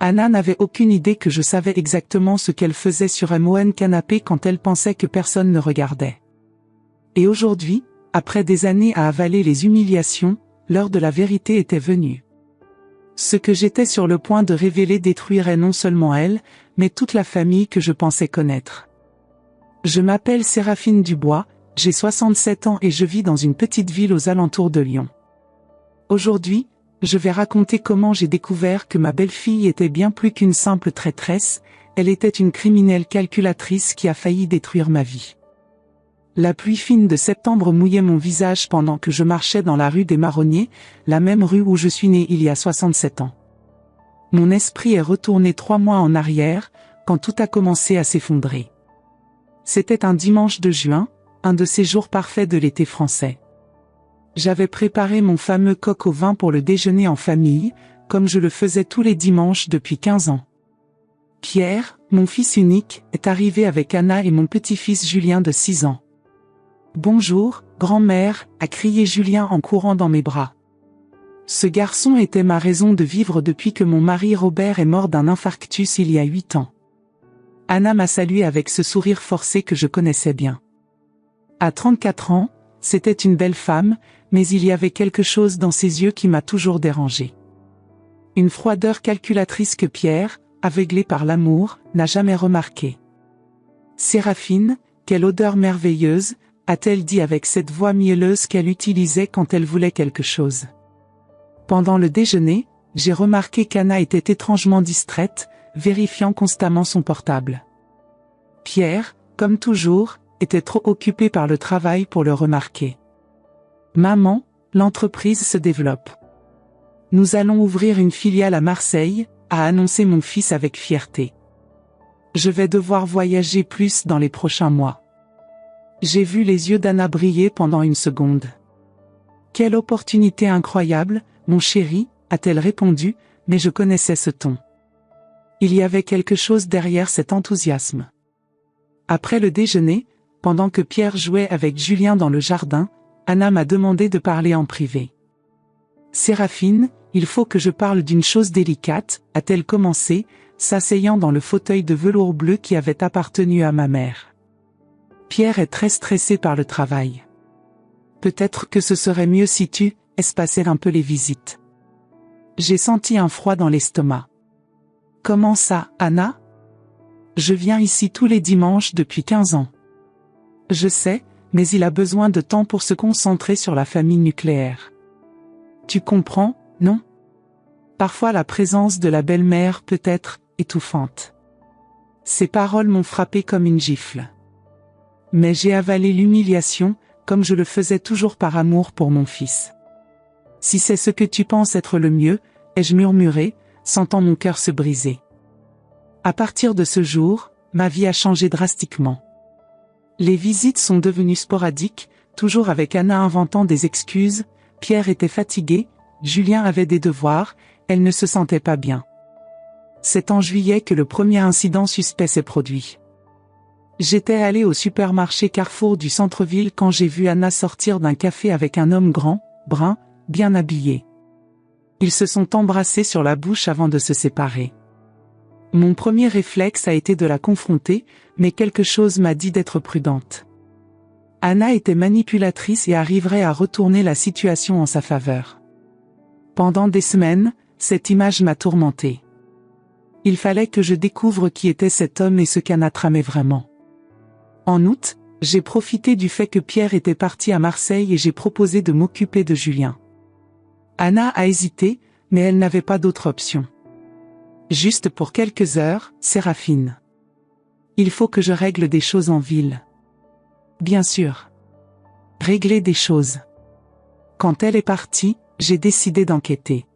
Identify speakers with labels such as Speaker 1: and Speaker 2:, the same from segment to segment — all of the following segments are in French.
Speaker 1: Anna n'avait aucune idée que je savais exactement ce qu'elle faisait sur mon canapé quand elle pensait que personne ne regardait. Et aujourd'hui, après des années à avaler les humiliations, l'heure de la vérité était venue. Ce que j'étais sur le point de révéler détruirait non seulement elle, mais toute la famille que je pensais connaître. Je m'appelle Séraphine Dubois, j'ai 67 ans et je vis dans une petite ville aux alentours de Lyon. Aujourd'hui, je vais raconter comment j'ai découvert que ma belle-fille était bien plus qu'une simple traîtresse, elle était une criminelle calculatrice qui a failli détruire ma vie. La pluie fine de septembre mouillait mon visage pendant que je marchais dans la rue des Marronniers, la même rue où je suis né il y a 67 ans. Mon esprit est retourné 3 mois en arrière, quand tout a commencé à s'effondrer. C'était un dimanche de juin, un de ces jours parfaits de l'été français. J'avais préparé mon fameux coq au vin pour le déjeuner en famille, comme je le faisais tous les dimanches depuis 15 ans. Pierre, mon fils unique, est arrivé avec Anna et mon petit-fils Julien de 6 ans. « Bonjour, grand-mère » a crié Julien en courant dans mes bras. Ce garçon était ma raison de vivre depuis que mon mari Robert est mort d'un infarctus il y a 8 ans. Anna m'a salué avec ce sourire forcé que je connaissais bien. À 34 ans, c'était une belle femme, mais il y avait quelque chose dans ses yeux qui m'a toujours dérangé. Une froideur calculatrice que Pierre, aveuglé par l'amour, n'a jamais remarquée. « Séraphine, quelle odeur merveilleuse !» a-t-elle dit avec cette voix mielleuse qu'elle utilisait quand elle voulait quelque chose. Pendant le déjeuner, j'ai remarqué qu'Anna était étrangement distraite, vérifiant constamment son portable. Pierre, comme toujours, était trop occupé par le travail pour le remarquer. « Maman, l'entreprise se développe. Nous allons ouvrir une filiale à Marseille », a annoncé mon fils avec fierté. « Je vais devoir voyager plus dans les prochains mois. » J'ai vu les yeux d'Anna briller pendant une seconde. « Quelle opportunité incroyable, mon chéri », a-t-elle répondu, mais je connaissais ce ton. Il y avait quelque chose derrière cet enthousiasme. Après le déjeuner, pendant que Pierre jouait avec Julien dans le jardin, Anna m'a demandé de parler en privé. « Séraphine, il faut que je parle d'une chose délicate », a-t-elle commencé, s'asseyant dans le fauteuil de velours bleu qui avait appartenu à ma mère. Pierre est très stressé par le travail. Peut-être que ce serait mieux si tu espacais un peu les visites. J'ai senti un froid dans l'estomac. Comment ça, Anna? Je viens ici tous les dimanches depuis 15 ans. Je sais, mais il a besoin de temps pour se concentrer sur la famille nucléaire. Tu comprends, non? Parfois la présence de la belle-mère peut être étouffante. Ces paroles m'ont frappé comme une gifle. Mais j'ai avalé l'humiliation, comme je le faisais toujours par amour pour mon fils. Si c'est ce que tu penses être le mieux, ai-je murmuré, sentant mon cœur se briser. À partir de ce jour, ma vie a changé drastiquement. Les visites sont devenues sporadiques, toujours avec Anna inventant des excuses, Pierre était fatigué, Julien avait des devoirs, elle ne se sentait pas bien. C'est en juillet que le premier incident suspect s'est produit. J'étais allé au supermarché Carrefour du centre-ville quand j'ai vu Anna sortir d'un café avec un homme grand, brun, bien habillé. Ils se sont embrassés sur la bouche avant de se séparer. Mon premier réflexe a été de la confronter, mais quelque chose m'a dit d'être prudente. Anna était manipulatrice et arriverait à retourner la situation en sa faveur. Pendant des semaines, cette image m'a tourmentée. Il fallait que je découvre qui était cet homme et ce qu'Anna tramait vraiment. En août, j'ai profité du fait que Pierre était parti à Marseille et j'ai proposé de m'occuper de Julien. Anna a hésité, mais elle n'avait pas d'autre option. Juste pour quelques heures, Séraphine. Il faut que je règle des choses en ville. Bien sûr. Régler des choses. Quand elle est partie, j'ai décidé d'enquêter.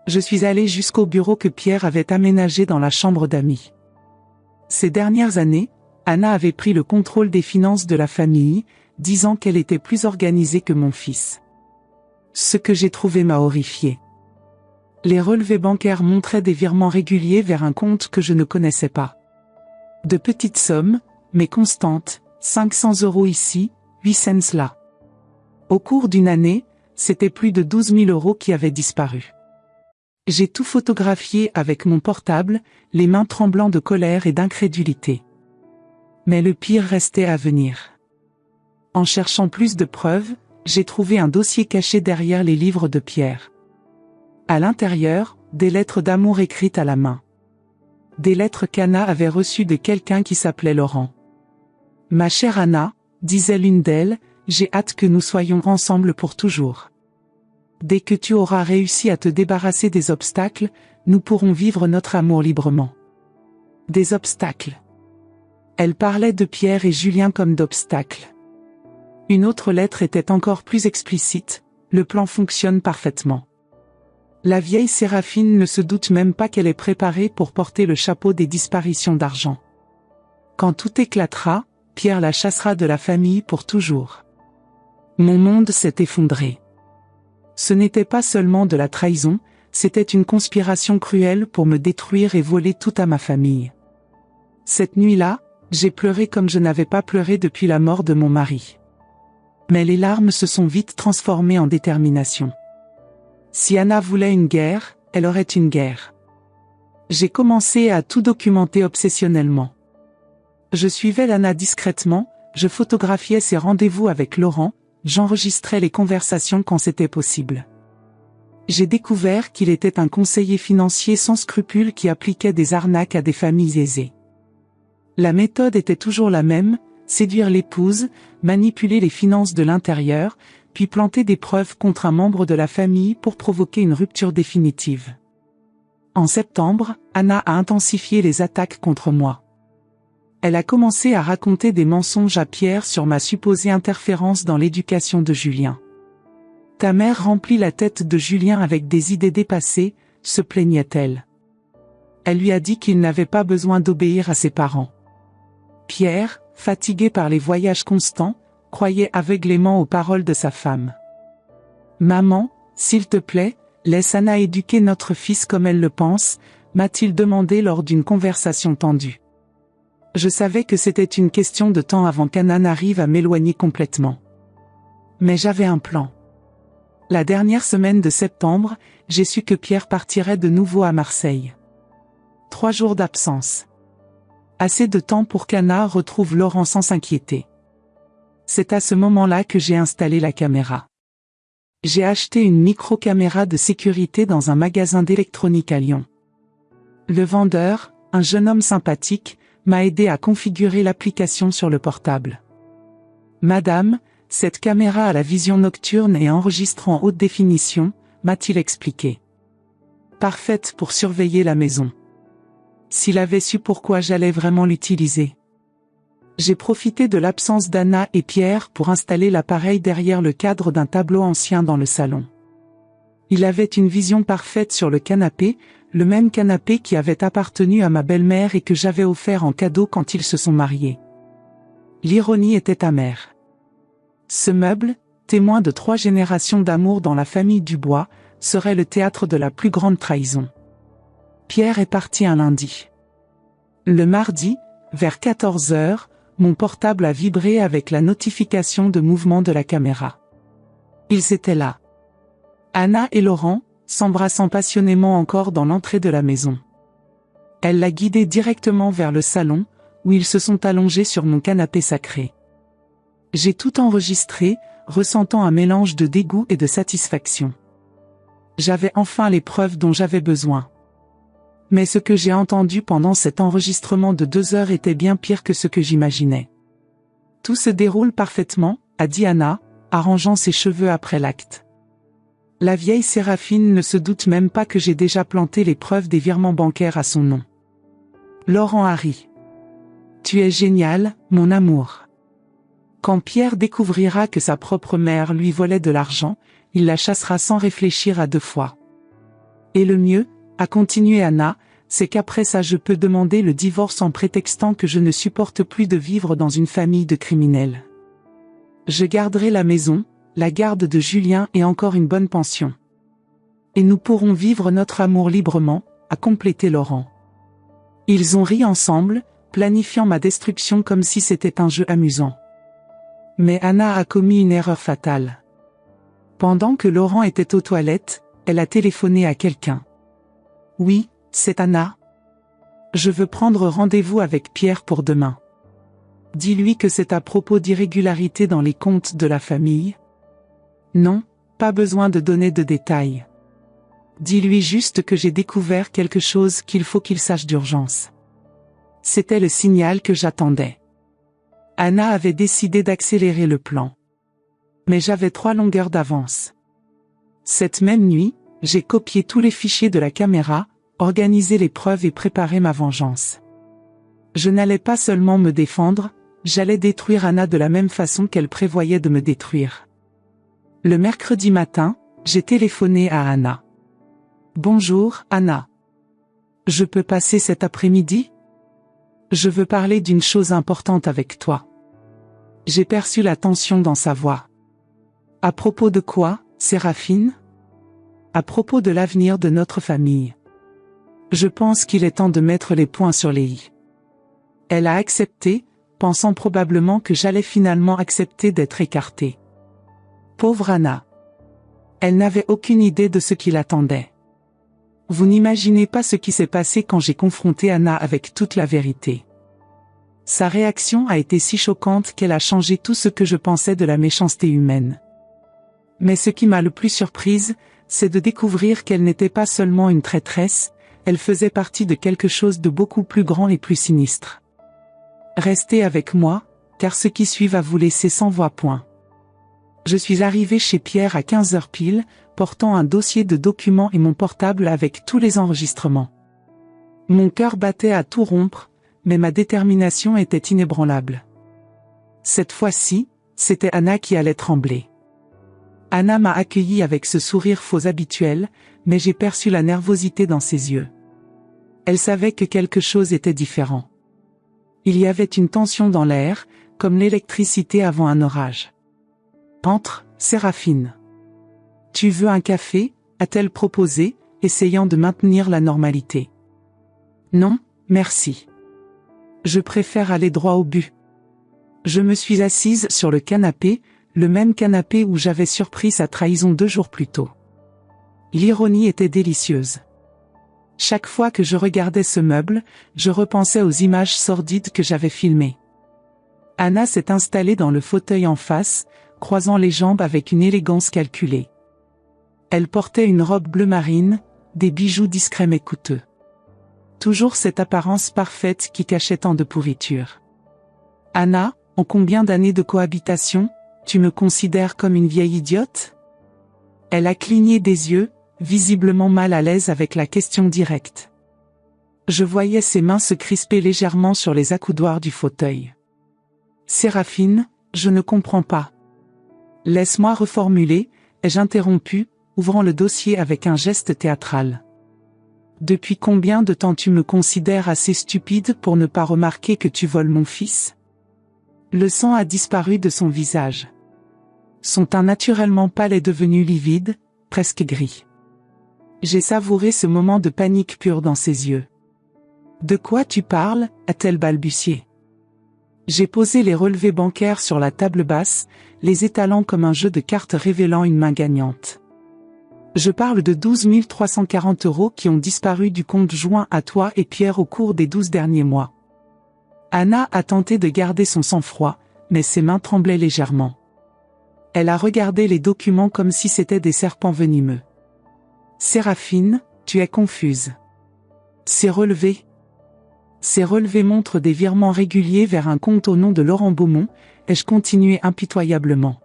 Speaker 1: Je suis allé jusqu'au bureau que Pierre avait aménagé dans la chambre d'amis. Ces dernières années, Anna avait pris le contrôle des finances de la famille, disant qu'elle était plus organisée que mon fils. Ce que j'ai trouvé m'a horrifié. Les relevés bancaires montraient des virements réguliers vers un compte que je ne connaissais pas. De petites sommes, mais constantes, 500 € ici, 8 cents là. Au cours d'une année, c'était plus de 12 000 € qui avaient disparu. J'ai tout photographié avec mon portable, les mains tremblant de colère et d'incrédulité. Mais le pire restait à venir. En cherchant plus de preuves, j'ai trouvé un dossier caché derrière les livres de Pierre. À l'intérieur, des lettres d'amour écrites à la main. Des lettres qu'Anna avait reçues de quelqu'un qui s'appelait Laurent. « Ma chère Anna, disait l'une d'elles, j'ai hâte que nous soyons ensemble pour toujours. Dès que tu auras réussi à te débarrasser des obstacles, nous pourrons vivre notre amour librement. » Des obstacles. Elle parlait de Pierre et Julien comme d'obstacles. Une autre lettre était encore plus explicite, le plan fonctionne parfaitement. La vieille Séraphine ne se doute même pas qu'elle est préparée pour porter le chapeau des disparitions d'argent. Quand tout éclatera, Pierre la chassera de la famille pour toujours. Mon monde s'est effondré. Ce n'était pas seulement de la trahison, c'était une conspiration cruelle pour me détruire et voler tout à ma famille. Cette nuit-là, j'ai pleuré comme je n'avais pas pleuré depuis la mort de mon mari. Mais les larmes se sont vite transformées en détermination. Si Anna voulait une guerre, elle aurait une guerre. J'ai commencé à tout documenter obsessionnellement. Je suivais Anna discrètement, je photographiais ses rendez-vous avec Laurent, j'enregistrais les conversations quand c'était possible. J'ai découvert qu'il était un conseiller financier sans scrupules qui appliquait des arnaques à des familles aisées. La méthode était toujours la même, séduire l'épouse, manipuler les finances de l'intérieur, puis planter des preuves contre un membre de la famille pour provoquer une rupture définitive. En septembre, Anna a intensifié les attaques contre moi. Elle a commencé à raconter des mensonges à Pierre sur ma supposée interférence dans l'éducation de Julien. « Ta mère remplit la tête de Julien avec des idées dépassées », se plaignait-elle. Elle lui a dit qu'il n'avait pas besoin d'obéir à ses parents. Pierre, fatigué par les voyages constants, croyait aveuglément aux paroles de sa femme. « Maman, s'il te plaît, laisse Anna éduquer notre fils comme elle le pense », m'a-t-il demandé lors d'une conversation tendue. Je savais que c'était une question de temps avant qu'Anna n'arrive à m'éloigner complètement. Mais j'avais un plan. La dernière semaine de septembre, j'ai su que Pierre partirait de nouveau à Marseille. 3 jours d'absence. Assez de temps pour qu'Anna retrouve Laurent sans s'inquiéter. C'est à ce moment-là que j'ai installé la caméra. J'ai acheté une micro-caméra de sécurité dans un magasin d'électronique à Lyon. Le vendeur, un jeune homme sympathique, m'a aidé à configurer l'application sur le portable. « Madame, cette caméra a la vision nocturne et enregistre en haute définition », m'a-t-il expliqué. Parfaite pour surveiller la maison. S'il avait su pourquoi j'allais vraiment l'utiliser. J'ai profité de l'absence d'Anna et Pierre pour installer l'appareil derrière le cadre d'un tableau ancien dans le salon. Il avait une vision parfaite sur le canapé, le même canapé qui avait appartenu à ma belle-mère et que j'avais offert en cadeau quand ils se sont mariés. L'ironie était amère. Ce meuble, témoin de 3 générations d'amour dans la famille Dubois, serait le théâtre de la plus grande trahison. Pierre est parti un lundi. Le mardi, vers 14 h, mon portable a vibré avec la notification de mouvement de la caméra. Ils étaient là. Anna et Laurent, s'embrassant passionnément encore dans l'entrée de la maison. Elle l'a guidé directement vers le salon, où ils se sont allongés sur mon canapé sacré. J'ai tout enregistré, ressentant un mélange de dégoût et de satisfaction. J'avais enfin les preuves dont j'avais besoin. Mais ce que j'ai entendu pendant cet enregistrement de 2 heures était bien pire que ce que j'imaginais. « Tout se déroule parfaitement », a dit Anna, arrangeant ses cheveux après l'acte. La vieille Séraphine ne se doute même pas que j'ai déjà planté les preuves des virements bancaires à son nom. Laurent a ri. « Tu es génial, mon amour. » Quand Pierre découvrira que sa propre mère lui volait de l'argent, il la chassera sans réfléchir à 2 fois. Et le mieux, a continué Anna, c'est qu'après ça je peux demander le divorce en prétextant que je ne supporte plus de vivre dans une famille de criminels. Je garderai la maison, la garde de Julien et encore une bonne pension. Et nous pourrons vivre notre amour librement, a complété Laurent. Ils ont ri ensemble, planifiant ma destruction comme si c'était un jeu amusant. Mais Anna a commis une erreur fatale. Pendant que Laurent était aux toilettes, elle a téléphoné à quelqu'un. Oui, c'est Anna. Je veux prendre rendez-vous avec Pierre pour demain. Dis-lui que c'est à propos d'irrégularités dans les comptes de la famille. Non, pas besoin de donner de détails. Dis-lui juste que j'ai découvert quelque chose qu'il faut qu'il sache d'urgence. C'était le signal que j'attendais. Anna avait décidé d'accélérer le plan. Mais j'avais 3 longueurs d'avance. Cette même nuit, j'ai copié tous les fichiers de la caméra, organisé les preuves et préparé ma vengeance. Je n'allais pas seulement me défendre, j'allais détruire Anna de la même façon qu'elle prévoyait de me détruire. Le mercredi matin, j'ai téléphoné à Anna. Bonjour, Anna. Je peux passer cet après-midi? Je veux parler d'une chose importante avec toi. J'ai perçu la tension dans sa voix. À propos de quoi, Séraphine? À propos de l'avenir de notre famille. Je pense qu'il est temps de mettre les points sur les i. Elle a accepté, pensant probablement que j'allais finalement accepter d'être écartée. Pauvre Anna. Elle n'avait aucune idée de ce qui l'attendait. Vous n'imaginez pas ce qui s'est passé quand j'ai confronté Anna avec toute la vérité. Sa réaction a été si choquante qu'elle a changé tout ce que je pensais de la méchanceté humaine. Mais ce qui m'a le plus surprise, c'est de découvrir qu'elle n'était pas seulement une traîtresse, elle faisait partie de quelque chose de beaucoup plus grand et plus sinistre. Restez avec moi, car ce qui suit va vous laisser sans voix point. Je suis arrivé chez Pierre à 15h pile, portant un dossier de documents et mon portable avec tous les enregistrements. Mon cœur battait à tout rompre, mais ma détermination était inébranlable. Cette fois-ci, c'était Anna qui allait trembler. Anna m'a accueilli avec ce sourire faux habituel, mais j'ai perçu la nervosité dans ses yeux. Elle savait que quelque chose était différent. Il y avait une tension dans l'air, comme l'électricité avant un orage. « Entre, Séraphine. Tu veux un café ?» a-t-elle proposé, essayant de maintenir la normalité. « Non, merci. Je préfère aller droit au but. » Je me suis assise sur le canapé, le même canapé où j'avais surpris sa trahison 2 jours plus tôt. L'ironie était délicieuse. Chaque fois que je regardais ce meuble, je repensais aux images sordides que j'avais filmées. Anna s'est installée dans le fauteuil en face, croisant les jambes avec une élégance calculée. Elle portait une robe bleu marine, des bijoux discrets mais coûteux. Toujours cette apparence parfaite qui cachait tant de pourriture. « Anna, en combien d'années de cohabitation, tu me considères comme une vieille idiote ?» Elle a cligné des yeux, visiblement mal à l'aise avec la question directe. Je voyais ses mains se crisper légèrement sur les accoudoirs du fauteuil. « Séraphine, je ne comprends pas. » « Laisse-moi reformuler, ai-je interrompu, ouvrant le dossier avec un geste théâtral. « Depuis combien de temps tu me considères assez stupide pour ne pas remarquer que tu voles mon fils ?» Le sang a disparu de son visage. Son teint naturellement pâle est devenu livide, presque gris. J'ai savouré ce moment de panique pure dans ses yeux. « De quoi tu parles ?» a-t-elle balbutié. J'ai posé les relevés bancaires sur la table basse, les étalant comme un jeu de cartes révélant une main gagnante. Je parle de 12 340 € qui ont disparu du compte joint à toi et Pierre au cours des 12 derniers mois. Anna a tenté de garder son sang-froid, mais ses mains tremblaient légèrement. Elle a regardé les documents comme si c'étaient des serpents venimeux. « Séraphine, tu es confuse. » Ces relevés montrent des virements réguliers vers un compte au nom de Laurent Beaumont, ai-je continué impitoyablement.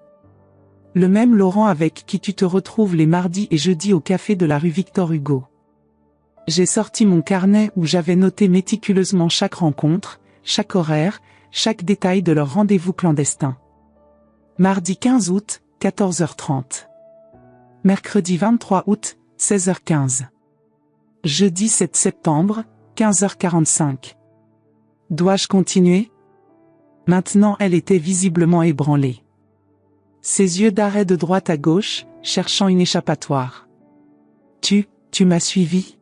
Speaker 1: Le même Laurent avec qui tu te retrouves les mardis et jeudis au café de la rue Victor Hugo. J'ai sorti mon carnet où j'avais noté méticuleusement chaque rencontre, chaque horaire, chaque détail de leur rendez-vous clandestin. Mardi 15 août, 14h30. Mercredi 23 août, 16h15. Jeudi 7 septembre, 15h45. Dois-je continuer? Maintenant elle était visiblement ébranlée. Ses yeux dardaient de droite à gauche, cherchant une échappatoire. Tu m'as suivi?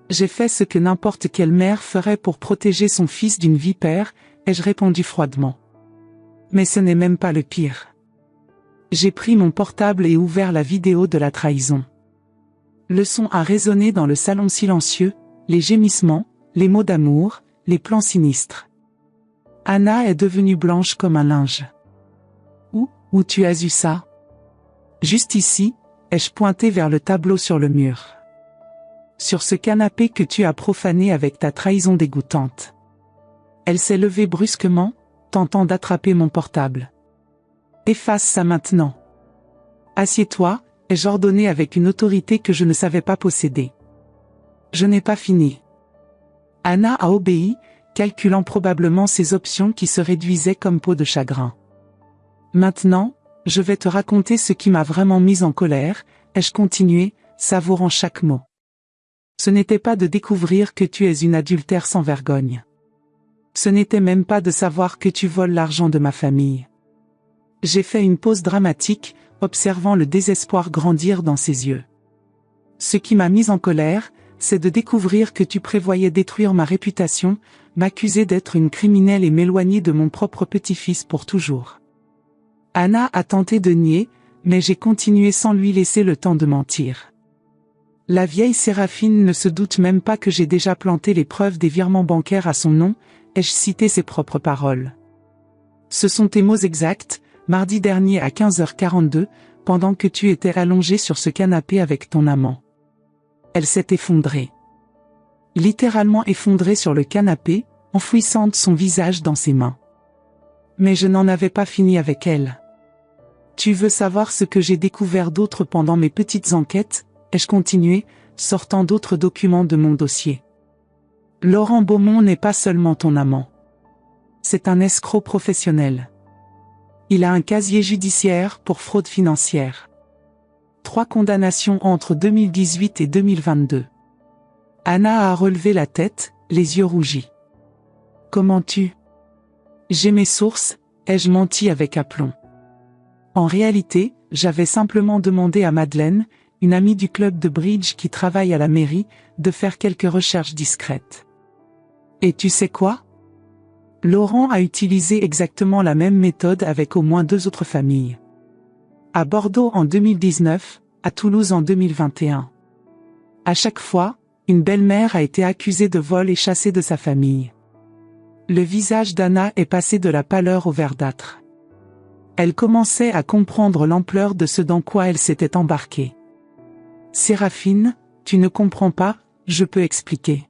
Speaker 1: J'ai fait ce que n'importe quelle mère ferait pour protéger son fils d'une vipère, ai-je répondu froidement. Mais ce n'est même pas le pire. J'ai pris mon portable et ouvert la vidéo de la trahison. Le son a résonné dans le salon silencieux, les gémissements, les mots d'amour, les plans sinistres. Anna est devenue blanche comme un linge. Où tu as eu ça? Juste ici, ai-je pointé vers le tableau sur le mur. Sur ce canapé que tu as profané avec ta trahison dégoûtante. Elle s'est levée brusquement, tentant d'attraper mon portable. Efface ça maintenant. Assieds-toi, ai-je ordonné avec une autorité que je ne savais pas posséder. Je n'ai pas fini. Anna a obéi, calculant probablement ses options qui se réduisaient comme peau de chagrin. Maintenant, je vais te raconter ce qui m'a vraiment mise en colère, ai-je continué, savourant chaque mot. Ce n'était pas de découvrir que tu es une adultère sans vergogne. Ce n'était même pas de savoir que tu voles l'argent de ma famille. J'ai fait une pause dramatique, observant le désespoir grandir dans ses yeux. Ce qui m'a mise en colère, c'est de découvrir que tu prévoyais détruire ma réputation, m'accuser d'être une criminelle et m'éloigner de mon propre petit-fils pour toujours. Anna a tenté de nier, mais j'ai continué sans lui laisser le temps de mentir. La vieille Séraphine ne se doute même pas que j'ai déjà planté les preuves des virements bancaires à son nom, ai-je cité ses propres paroles. Ce sont tes mots exacts, mardi dernier à 15h42, pendant que tu étais allongé sur ce canapé avec ton amant. Elle s'est effondrée. Littéralement effondrée sur le canapé, enfouissant son visage dans ses mains. Mais je n'en avais pas fini avec elle. Tu veux savoir ce que j'ai découvert d'autre pendant mes petites enquêtes, ai-je continué, sortant d'autres documents de mon dossier. Laurent Beaumont n'est pas seulement ton amant. C'est un escroc professionnel. Il a un casier judiciaire pour fraude financière. 3 condamnations entre 2018 et 2022. Anna a relevé la tête, les yeux rougis. Comment tu? J'ai mes sources, ai-je menti avec aplomb. En réalité, j'avais simplement demandé à Madeleine, une amie du club de bridge qui travaille à la mairie, de faire quelques recherches discrètes. Et tu sais quoi? Laurent a utilisé exactement la même méthode avec au moins 2 autres familles. À Bordeaux en 2019, à Toulouse en 2021. À chaque fois, une belle-mère a été accusée de vol et chassée de sa famille. Le visage d'Anna est passé de la pâleur au verdâtre. Elle commençait à comprendre l'ampleur de ce dans quoi elle s'était embarquée. Séraphine, tu ne comprends pas, je peux expliquer.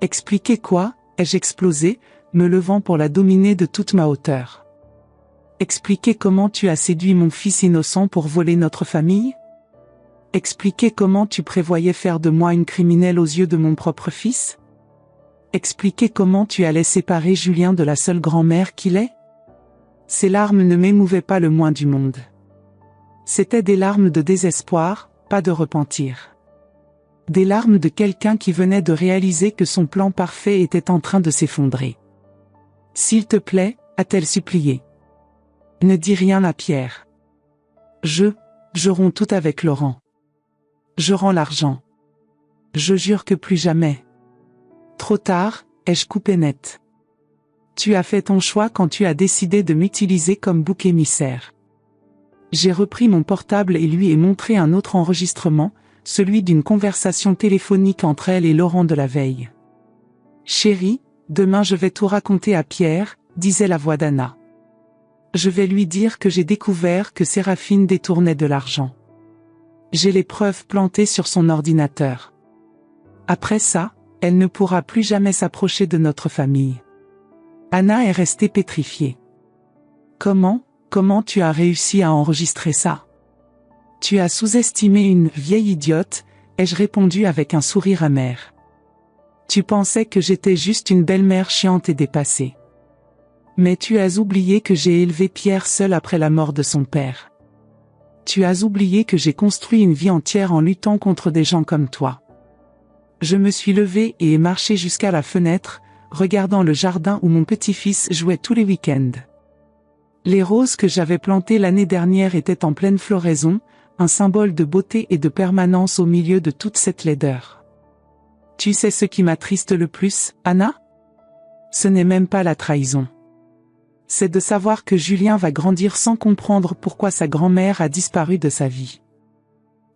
Speaker 1: Expliquer quoi? Ai-je explosé, me levant pour la dominer de toute ma hauteur. Expliquer comment tu as séduit mon fils innocent pour voler notre famille? Expliquer comment tu prévoyais faire de moi une criminelle aux yeux de mon propre fils? Expliquer comment tu allais séparer Julien de la seule grand-mère qu'il est? Ces larmes ne m'émouvaient pas le moins du monde. C'étaient des larmes de désespoir, pas de repentir. Des larmes de quelqu'un qui venait de réaliser que son plan parfait était en train de s'effondrer. S'il te plaît, a-t-elle supplié. Ne dis rien à Pierre. Je romps tout avec Laurent. Je rends l'argent. Je jure que plus jamais. Trop tard, ai-je coupé net. Tu as fait ton choix quand tu as décidé de m'utiliser comme bouc émissaire. J'ai repris mon portable et lui ai montré un autre enregistrement, celui d'une conversation téléphonique entre elle et Laurent de la veille. Chérie, demain je vais tout raconter à Pierre, disait la voix d'Anna. Je vais lui dire que j'ai découvert que Séraphine détournait de l'argent. J'ai les preuves plantées sur son ordinateur. Après ça, elle ne pourra plus jamais s'approcher de notre famille. Anna est restée pétrifiée. Comment tu as réussi à enregistrer ça? Tu as sous-estimé une vieille idiote, ai-je répondu avec un sourire amer. Tu pensais que j'étais juste une belle-mère chiante et dépassée. Mais tu as oublié que j'ai élevé Pierre seul après la mort de son père. Tu as oublié que j'ai construit une vie entière en luttant contre des gens comme toi. Je me suis levée et ai marché jusqu'à la fenêtre, regardant le jardin où mon petit-fils jouait tous les week-ends. Les roses que j'avais plantées l'année dernière étaient en pleine floraison, un symbole de beauté et de permanence au milieu de toute cette laideur. Tu sais ce qui m'attriste le plus, Anna? Ce n'est même pas la trahison. C'est de savoir que Julien va grandir sans comprendre pourquoi sa grand-mère a disparu de sa vie.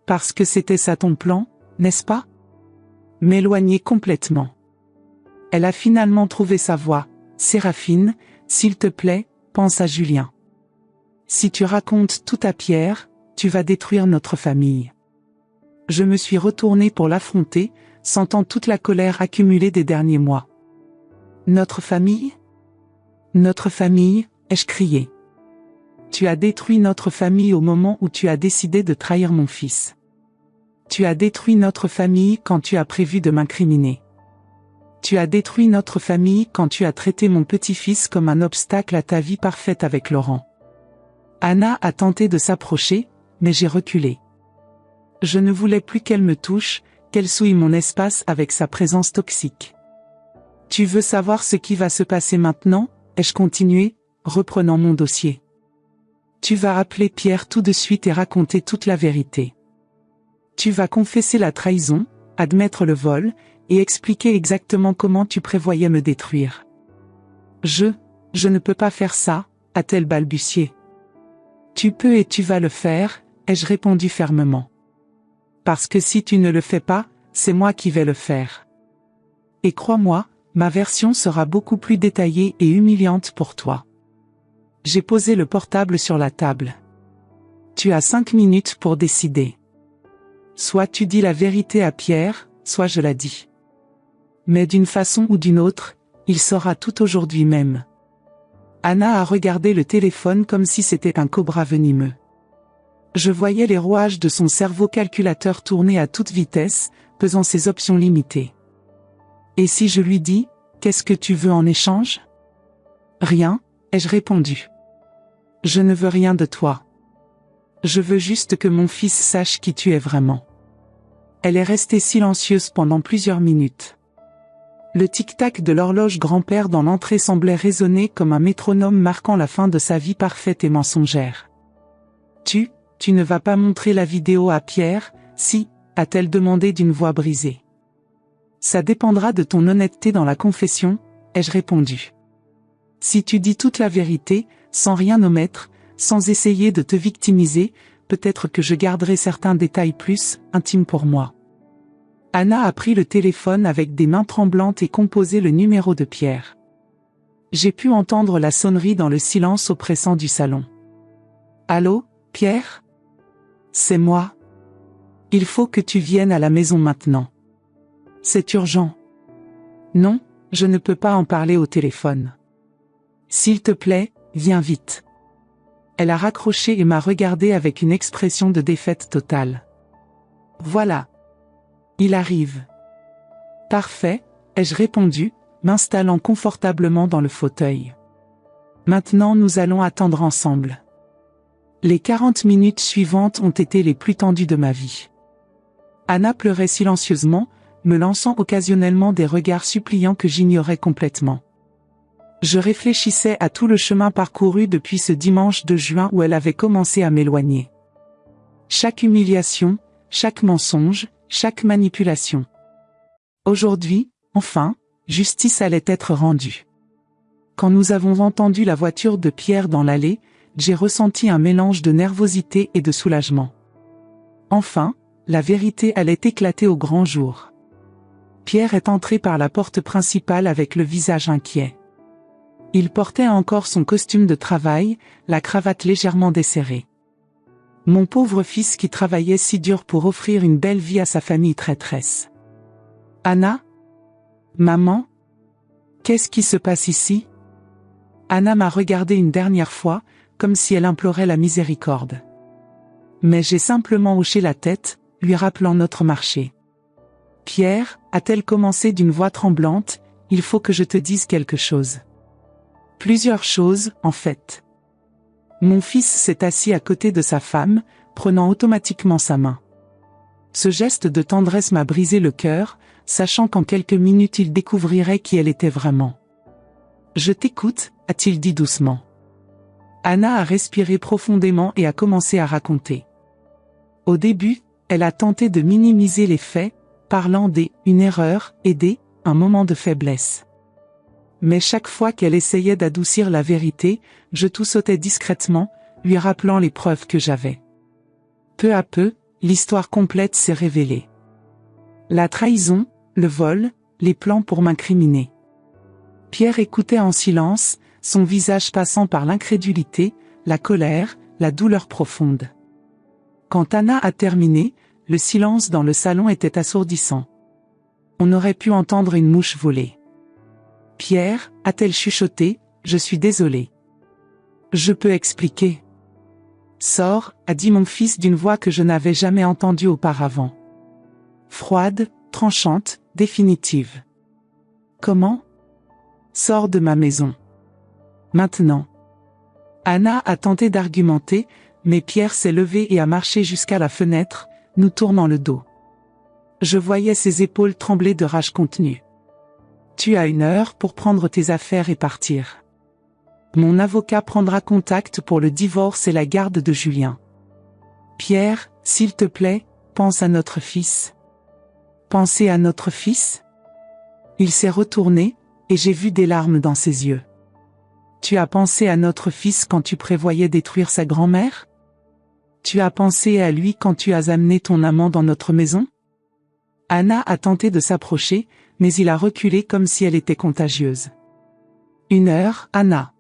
Speaker 1: Parce que c'était ça ton plan, n'est-ce pas? M'éloigner complètement. Elle a finalement trouvé sa voie. Séraphine, s'il te plaît, pense à Julien. Si tu racontes tout à Pierre, tu vas détruire notre famille. Je me suis retournée pour l'affronter, sentant toute la colère accumulée des derniers mois. Notre famille? Notre famille, ai-je crié. Tu as détruit notre famille au moment où tu as décidé de trahir mon fils. Tu as détruit notre famille quand tu as prévu de m'incriminer. Tu as détruit notre famille quand tu as traité mon petit-fils comme un obstacle à ta vie parfaite avec Laurent. Anna a tenté de s'approcher, mais j'ai reculé. Je ne voulais plus qu'elle me touche, qu'elle souille mon espace avec sa présence toxique. Tu veux savoir ce qui va se passer maintenant? Ai-je continué, reprenant mon dossier. Tu vas appeler Pierre tout de suite et raconter toute la vérité. Tu vas confesser la trahison, admettre le vol, et expliquer exactement comment tu prévoyais me détruire. Je ne peux pas faire ça, a-t-elle balbutié. Tu peux et tu vas le faire, ai-je répondu fermement. Parce que si tu ne le fais pas, c'est moi qui vais le faire. Et crois-moi, ma version sera beaucoup plus détaillée et humiliante pour toi. J'ai posé le portable sur la table. Tu as 5 minutes pour décider. Soit tu dis la vérité à Pierre, soit je la dis. Mais d'une façon ou d'une autre, il saura tout aujourd'hui même. Anna a regardé le téléphone comme si c'était un cobra venimeux. Je voyais les rouages de son cerveau calculateur tourner à toute vitesse, pesant ses options limitées. Et si je lui dis, qu'est-ce que tu veux en échange? Rien, ai-je répondu. Je ne veux rien de toi. Je veux juste que mon fils sache qui tu es vraiment. Elle est restée silencieuse pendant plusieurs minutes. Le tic-tac de l'horloge grand-père dans l'entrée semblait résonner comme un métronome marquant la fin de sa vie parfaite et mensongère. Tu ne vas pas montrer la vidéo à Pierre, si, a-t-elle demandé d'une voix brisée. Ça dépendra de ton honnêteté dans la confession, ai-je répondu. Si tu dis toute la vérité, sans rien omettre, sans essayer de te victimiser, peut-être que je garderai certains détails plus intimes pour moi. Anna a pris le téléphone avec des mains tremblantes et composé le numéro de Pierre. J'ai pu entendre la sonnerie dans le silence oppressant du salon. Allô, Pierre? C'est moi. Il faut que tu viennes à la maison maintenant. C'est urgent. Non, je ne peux pas en parler au téléphone. S'il te plaît, viens vite. Elle a raccroché et m'a regardé avec une expression de défaite totale. Voilà. Il arrive. Parfait, ai-je répondu, m'installant confortablement dans le fauteuil. Maintenant nous allons attendre ensemble. Les 40 minutes suivantes ont été les plus tendues de ma vie. Anna pleurait silencieusement, me lançant occasionnellement des regards suppliants que j'ignorais complètement. Je réfléchissais à tout le chemin parcouru depuis ce dimanche de juin où elle avait commencé à m'éloigner. Chaque humiliation, chaque mensonge, chaque manipulation. Aujourd'hui, enfin, justice allait être rendue. Quand nous avons entendu la voiture de Pierre dans l'allée, j'ai ressenti un mélange de nervosité et de soulagement. Enfin, la vérité allait éclater au grand jour. Pierre est entré par la porte principale avec le visage inquiet. Il portait encore son costume de travail, la cravate légèrement desserrée. Mon pauvre fils qui travaillait si dur pour offrir une belle vie à sa famille traîtresse. Anna? Maman? Qu'est-ce qui se passe ici? Anna m'a regardé une dernière fois, comme si elle implorait la miséricorde. Mais j'ai simplement hoché la tête, lui rappelant notre marché. Pierre, a-t-elle commencé d'une voix tremblante, il faut que je te dise quelque chose. Plusieurs choses, en fait. Mon fils s'est assis à côté de sa femme, prenant automatiquement sa main. Ce geste de tendresse m'a brisé le cœur, sachant qu'en quelques minutes il découvrirait qui elle était vraiment. Je t'écoute, a-t-il dit doucement. Anna a respiré profondément et a commencé à raconter. Au début, elle a tenté de minimiser les faits, parlant une erreur et un moment de faiblesse. Mais chaque fois qu'elle essayait d'adoucir la vérité, je tout sautais discrètement, lui rappelant les preuves que j'avais. Peu à peu, l'histoire complète s'est révélée. La trahison, le vol, les plans pour m'incriminer. Pierre écoutait en silence, son visage passant par l'incrédulité, la colère, la douleur profonde. Quand Anna a terminé, le silence dans le salon était assourdissant. On aurait pu entendre une mouche voler. « Pierre » a-t-elle chuchoté, « je suis désolée. »« Je peux expliquer. »« Sors » a dit mon fils d'une voix que je n'avais jamais entendue auparavant. Froide, tranchante, définitive. « Comment ? » ?»« Sors de ma maison. Maintenant. » Anna a tenté d'argumenter, mais Pierre s'est levé et a marché jusqu'à la fenêtre, nous tournant le dos. Je voyais ses épaules trembler de rage contenue. « Tu as 1 heure pour prendre tes affaires et partir. Mon avocat prendra contact pour le divorce et la garde de Julien. Pierre, s'il te plaît, pense à notre fils. » Penser à notre fils ? Il s'est retourné, et j'ai vu des larmes dans ses yeux. Tu as pensé à notre fils quand tu prévoyais détruire sa grand-mère ? Tu as pensé à lui quand tu as amené ton amant dans notre maison ? Anna a tenté de s'approcher, mais il a reculé comme si elle était contagieuse. 1 heure, Anna.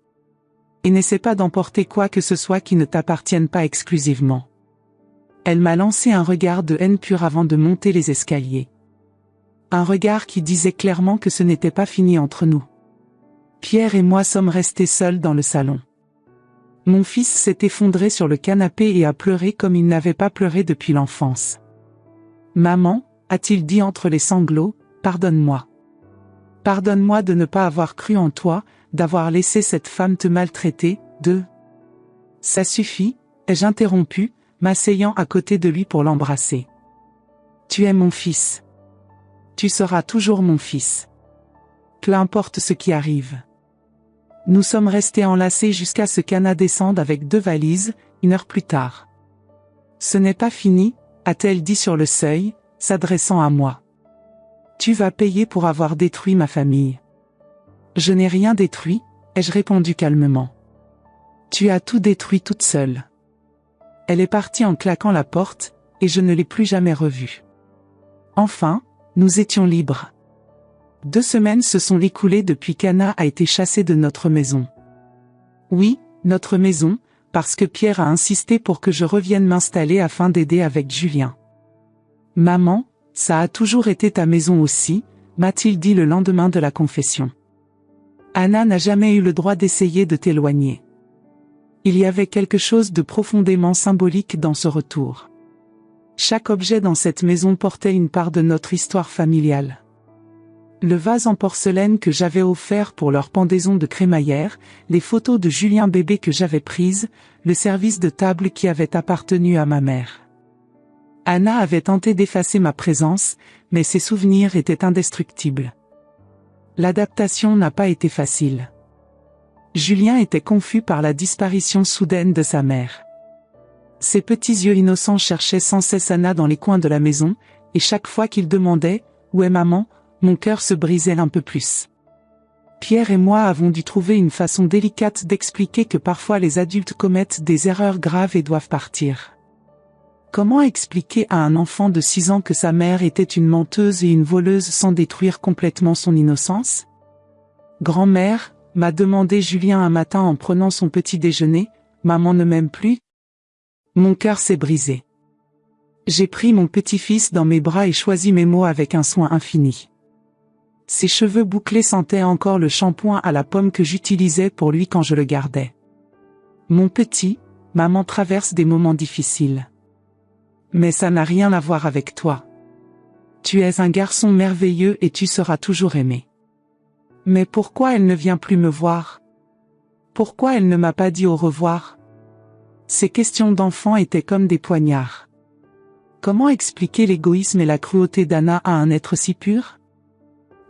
Speaker 1: Et n'essaie pas d'emporter quoi que ce soit qui ne t'appartienne pas exclusivement. Elle m'a lancé un regard de haine pure avant de monter les escaliers. Un regard qui disait clairement que ce n'était pas fini entre nous. Pierre et moi sommes restés seuls dans le salon. Mon fils s'est effondré sur le canapé et a pleuré comme il n'avait pas pleuré depuis l'enfance. « Maman » a-t-il dit entre les sanglots, « pardonne-moi. Pardonne-moi de ne pas avoir cru en toi, d'avoir laissé cette femme te maltraiter, de... » « Ça suffit » ai-je interrompu, m'asseyant à côté de lui pour l'embrasser. « Tu es mon fils. Tu seras toujours mon fils. Peu importe ce qui arrive. » Nous sommes restés enlacés jusqu'à ce qu'Anna descende avec 2 valises, 1 heure plus tard. « Ce n'est pas fini » a-t-elle dit sur le seuil, s'adressant à moi. « Tu vas payer pour avoir détruit ma famille. » « Je n'ai rien détruit » ai-je répondu calmement. « Tu as tout détruit toute seule. » Elle est partie en claquant la porte, et je ne l'ai plus jamais revue. Enfin, nous étions libres. 2 semaines se sont écoulées depuis qu'Anna a été chassée de notre maison. Oui, notre maison, parce que Pierre a insisté pour que je revienne m'installer afin d'aider avec Julien. « Maman, ça a toujours été ta maison aussi » m'a-t-il dit le lendemain de la confession. Anna n'a jamais eu le droit d'essayer de t'éloigner. Il y avait quelque chose de profondément symbolique dans ce retour. Chaque objet dans cette maison portait une part de notre histoire familiale. Le vase en porcelaine que j'avais offert pour leur pendaison de crémaillère, les photos de Julien bébé que j'avais prises, le service de table qui avait appartenu à ma mère. Anna avait tenté d'effacer ma présence, mais ses souvenirs étaient indestructibles. L'adaptation n'a pas été facile. Julien était confus par la disparition soudaine de sa mère. Ses petits yeux innocents cherchaient sans cesse Anna dans les coins de la maison, et chaque fois qu'il demandait « Où est maman ?», mon cœur se brisait un peu plus. Pierre et moi avons dû trouver une façon délicate d'expliquer que parfois les adultes commettent des erreurs graves et doivent partir. Comment expliquer à un enfant de 6 ans que sa mère était une menteuse et une voleuse sans détruire complètement son innocence ? Grand-mère, m'a demandé Julien un matin en prenant son petit déjeuner, maman ne m'aime plus ? Mon cœur s'est brisé. J'ai pris mon petit-fils dans mes bras et choisi mes mots avec un soin infini. Ses cheveux bouclés sentaient encore le shampoing à la pomme que j'utilisais pour lui quand je le gardais. Mon petit, maman traverse des moments difficiles. Mais ça n'a rien à voir avec toi. Tu es un garçon merveilleux et tu seras toujours aimé. Mais pourquoi elle ne vient plus me voir ? Pourquoi elle ne m'a pas dit au revoir ? Ces questions d'enfant étaient comme des poignards. Comment expliquer l'égoïsme et la cruauté d'Anna à un être si pur ?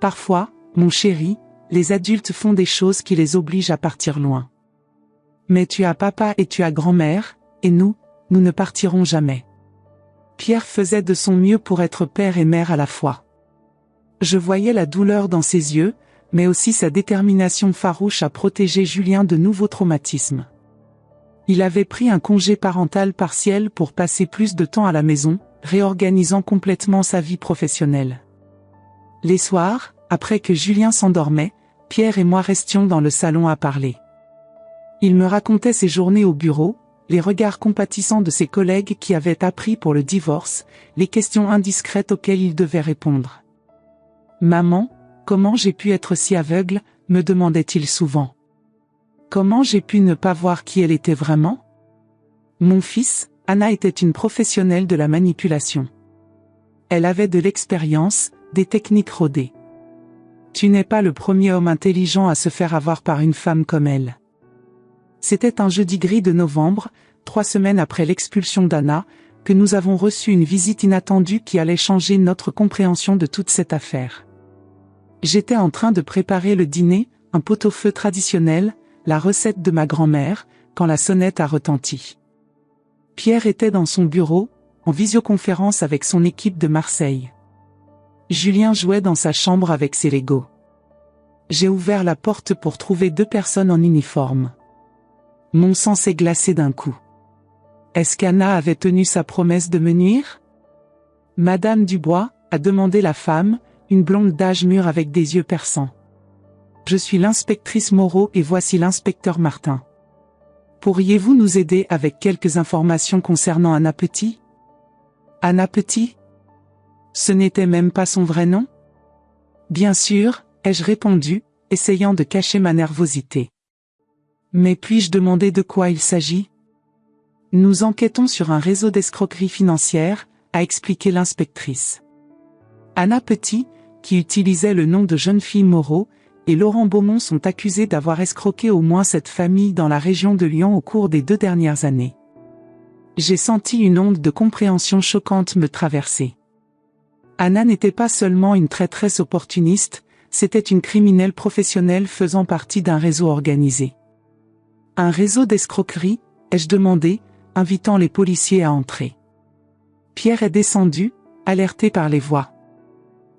Speaker 1: Parfois, mon chéri, les adultes font des choses qui les obligent à partir loin. Mais tu as papa et tu as grand-mère, et nous ne partirons jamais. Pierre faisait de son mieux pour être père et mère à la fois. Je voyais la douleur dans ses yeux, mais aussi sa détermination farouche à protéger Julien de nouveaux traumatismes. Il avait pris un congé parental partiel pour passer plus de temps à la maison, réorganisant complètement sa vie professionnelle. Les soirs, après que Julien s'endormait, Pierre et moi restions dans le salon à parler. Il me racontait ses journées au bureau, les regards compatissants de ses collègues qui avaient appris pour le divorce, les questions indiscrètes auxquelles il devait répondre. « Maman, comment j'ai pu être si aveugle ?» me demandait-il souvent. « Comment j'ai pu ne pas voir qui elle était vraiment ?» Mon fils, Anna était une professionnelle de la manipulation. Elle avait de l'expérience, des techniques rodées. Tu n'es pas le premier homme intelligent à se faire avoir par une femme comme elle. C'était un jeudi gris de novembre, 3 semaines après l'expulsion d'Anna, que nous avons reçu une visite inattendue qui allait changer notre compréhension de toute cette affaire. J'étais en train de préparer le dîner, un pot-au-feu traditionnel, la recette de ma grand-mère, quand la sonnette a retenti. Pierre était dans son bureau, en visioconférence avec son équipe de Marseille. Julien jouait dans sa chambre avec ses Legos. J'ai ouvert la porte pour trouver 2 personnes en uniforme. Mon sang s'est glacé d'un coup. Est-ce qu'Anna avait tenu sa promesse de me nuire ? Madame Dubois, a demandé la femme, une blonde d'âge mûr avec des yeux perçants. Je suis l'inspectrice Moreau et voici l'inspecteur Martin. Pourriez-vous nous aider avec quelques informations concernant Anna Petit ? Anna Petit ? Ce n'était même pas son vrai nom ? Bien sûr, ai-je répondu, essayant de cacher ma nervosité. Mais puis-je demander de quoi il s'agit ? Nous enquêtons sur un réseau d'escroquerie financière, a expliqué l'inspectrice. Anna Petit, qui utilisait le nom de jeune fille Moreau, et Laurent Beaumont sont accusés d'avoir escroqué au moins cette famille dans la région de Lyon au cours des 2 dernières années. J'ai senti une onde de compréhension choquante me traverser. Anna n'était pas seulement une traîtresse opportuniste, c'était une criminelle professionnelle faisant partie d'un réseau organisé. Un réseau d'escroquerie, ai-je demandé, invitant les policiers à entrer. Pierre est descendu, alerté par les voix.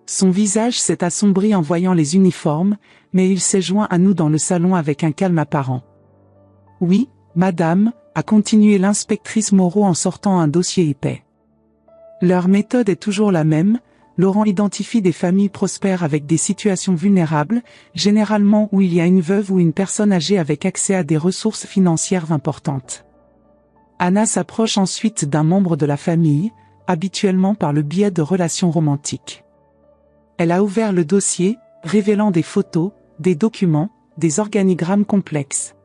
Speaker 1: Son visage s'est assombri en voyant les uniformes, mais il s'est joint à nous dans le salon avec un calme apparent. « Oui, madame », a continué l'inspectrice Moreau en sortant un dossier épais. Leur méthode est toujours la même, Laurent identifie des familles prospères avec des situations vulnérables, généralement où il y a une veuve ou une personne âgée avec accès à des ressources financières importantes. Anna s'approche ensuite d'un membre de la famille, habituellement par le biais de relations romantiques. Elle a ouvert le dossier, révélant des photos, des documents, des organigrammes complexes.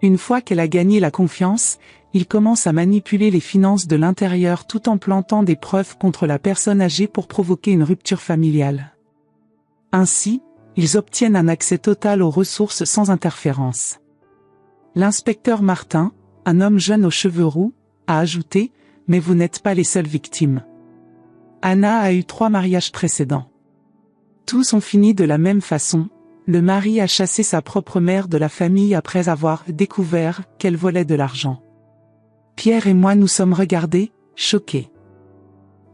Speaker 1: Une fois qu'elle a gagné la confiance, il commence à manipuler les finances de l'intérieur tout en plantant des preuves contre la personne âgée pour provoquer une rupture familiale. Ainsi, ils obtiennent un accès total aux ressources sans interférence. L'inspecteur Martin, un homme jeune aux cheveux roux, a ajouté « Mais vous n'êtes pas les seules victimes. Anna a eu 3 mariages précédents. Tous ont fini de la même façon, le mari a chassé sa propre mère de la famille après avoir découvert qu'elle volait de l'argent. » Pierre et moi nous sommes regardés, choqués.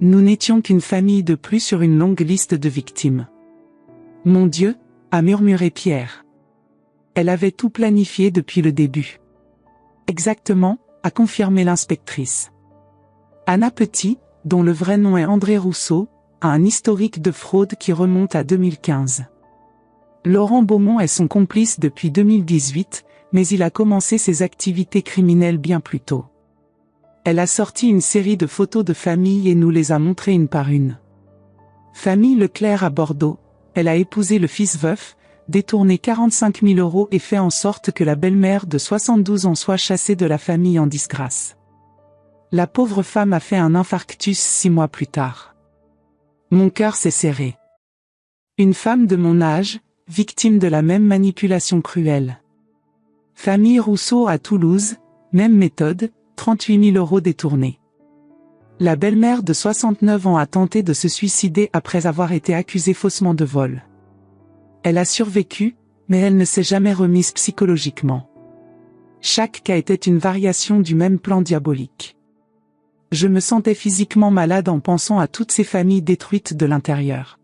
Speaker 1: Nous n'étions qu'une famille de plus sur une longue liste de victimes. « Mon Dieu !» a murmuré Pierre. Elle avait tout planifié depuis le début. « Exactement », a confirmé l'inspectrice. Anna Petit, dont le vrai nom est André Rousseau, a un historique de fraude qui remonte à 2015. Laurent Beaumont est son complice depuis 2018, mais il a commencé ses activités criminelles bien plus tôt. Elle a sorti une série de photos de famille et nous les a montrées une par une. Famille Leclerc à Bordeaux, elle a épousé le fils veuf, détourné 45 000 € et fait en sorte que la belle-mère de 72 ans soit chassée de la famille en disgrâce. La pauvre femme a fait un infarctus 6 mois plus tard. Mon cœur s'est serré. Une femme de mon âge, victime de la même manipulation cruelle. Famille Rousseau à Toulouse, même méthode, 38 000 € détournés. La belle-mère de 69 ans a tenté de se suicider après avoir été accusée faussement de vol. Elle a survécu, mais elle ne s'est jamais remise psychologiquement. Chaque cas était une variation du même plan diabolique. Je me sentais physiquement malade en pensant à toutes ces familles détruites de l'intérieur.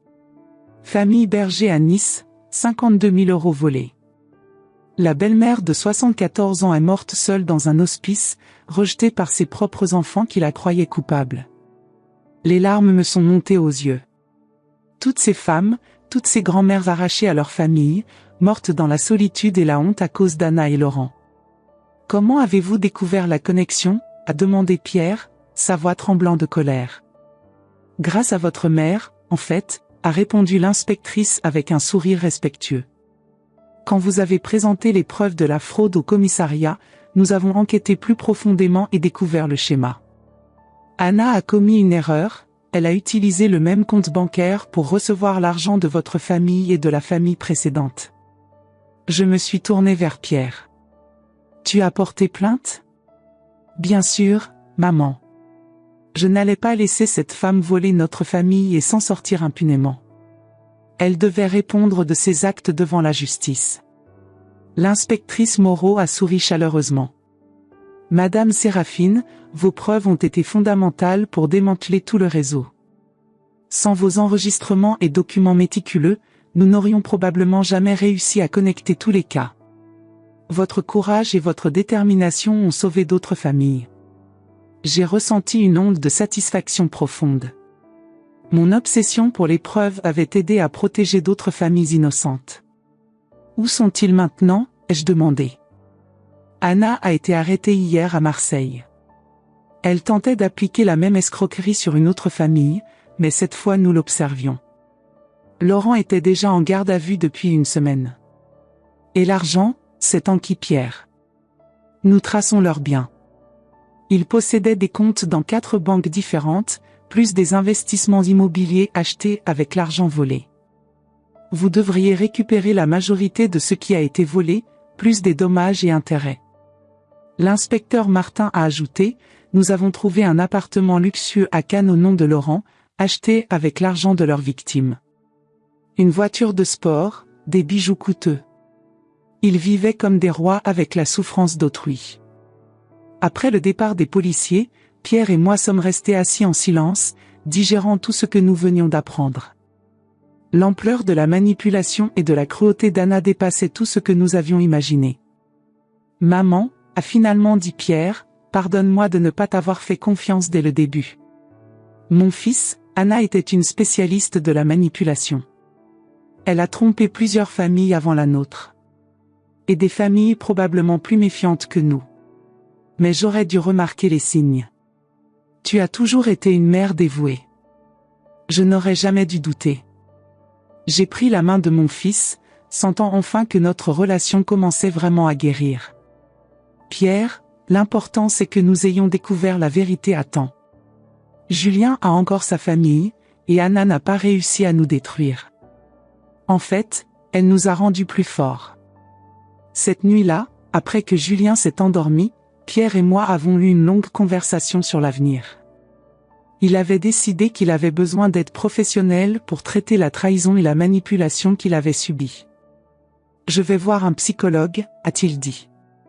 Speaker 1: Famille Berger à Nice, 52 000 € volés. La belle-mère de 74 ans est morte seule dans un hospice, rejetée par ses propres enfants qui la croyaient coupable. Les larmes me sont montées aux yeux. Toutes ces femmes, toutes ces grand-mères arrachées à leur famille, mortes dans la solitude et la honte à cause d'Anna et Laurent. Comment avez-vous découvert la connexion ? A demandé Pierre, sa voix tremblant de colère. Grâce à votre mère, en fait, a répondu l'inspectrice avec un sourire respectueux. Quand vous avez présenté les preuves de la fraude au commissariat, nous avons enquêté plus profondément et découvert le schéma. Anna a commis une erreur, elle a utilisé le même compte bancaire pour recevoir l'argent de votre famille et de la famille précédente. Je me suis tournée vers Pierre. Tu as porté plainte ? Bien sûr, maman. Je n'allais pas laisser cette femme voler notre famille et s'en sortir impunément. Elle devait répondre de ses actes devant la justice. L'inspectrice Moreau a souri chaleureusement. Madame Séraphine, vos preuves ont été fondamentales pour démanteler tout le réseau. Sans vos enregistrements et documents méticuleux, nous n'aurions probablement jamais réussi à connecter tous les cas. Votre courage et votre détermination ont sauvé d'autres familles. J'ai ressenti une onde de satisfaction profonde. Mon obsession pour les preuves avait aidé à protéger d'autres familles innocentes. Où sont-ils maintenant ? Ai-je demandé. Anna a été arrêtée hier à Marseille. Elle tentait d'appliquer la même escroquerie sur une autre famille, mais cette fois nous l'observions. Laurent était déjà en garde à vue depuis une semaine. Et l'argent, c'est Anki Pierre. Nous traçons leurs biens. Ils possédaient des comptes dans 4 banques différentes, plus des investissements immobiliers achetés avec l'argent volé. Vous devriez récupérer la majorité de ce qui a été volé, plus des dommages et intérêts. L'inspecteur Martin a ajouté, nous avons trouvé un appartement luxueux à Cannes au nom de Laurent, acheté avec l'argent de leurs victimes. Une voiture de sport, des bijoux coûteux. Ils vivaient comme des rois avec la souffrance d'autrui. Après le départ des policiers, Pierre et moi sommes restés assis en silence, digérant tout ce que nous venions d'apprendre. L'ampleur de la manipulation et de la cruauté d'Anna dépassait tout ce que nous avions imaginé. « Maman », a finalement dit Pierre, « pardonne-moi de ne pas t'avoir fait confiance dès le début. » Mon fils, Anna était une spécialiste de la manipulation. Elle a trompé plusieurs familles avant la nôtre. Et des familles probablement plus méfiantes que nous. Mais j'aurais dû remarquer les signes. Tu as toujours été une mère dévouée. Je n'aurais jamais dû douter. J'ai pris la main de mon fils, sentant enfin que notre relation commençait vraiment à guérir. Pierre, l'important c'est que nous ayons découvert la vérité à temps. Julien a encore sa famille, et Anna n'a pas réussi à nous détruire. En fait, elle nous a rendus plus forts. Cette nuit-là, après que Julien s'est endormi, Pierre et moi avons eu une longue conversation sur l'avenir. Il avait décidé qu'il avait besoin d'être professionnel pour traiter la trahison et la manipulation qu'il avait subies. « Je vais voir un psychologue », a-t-il dit.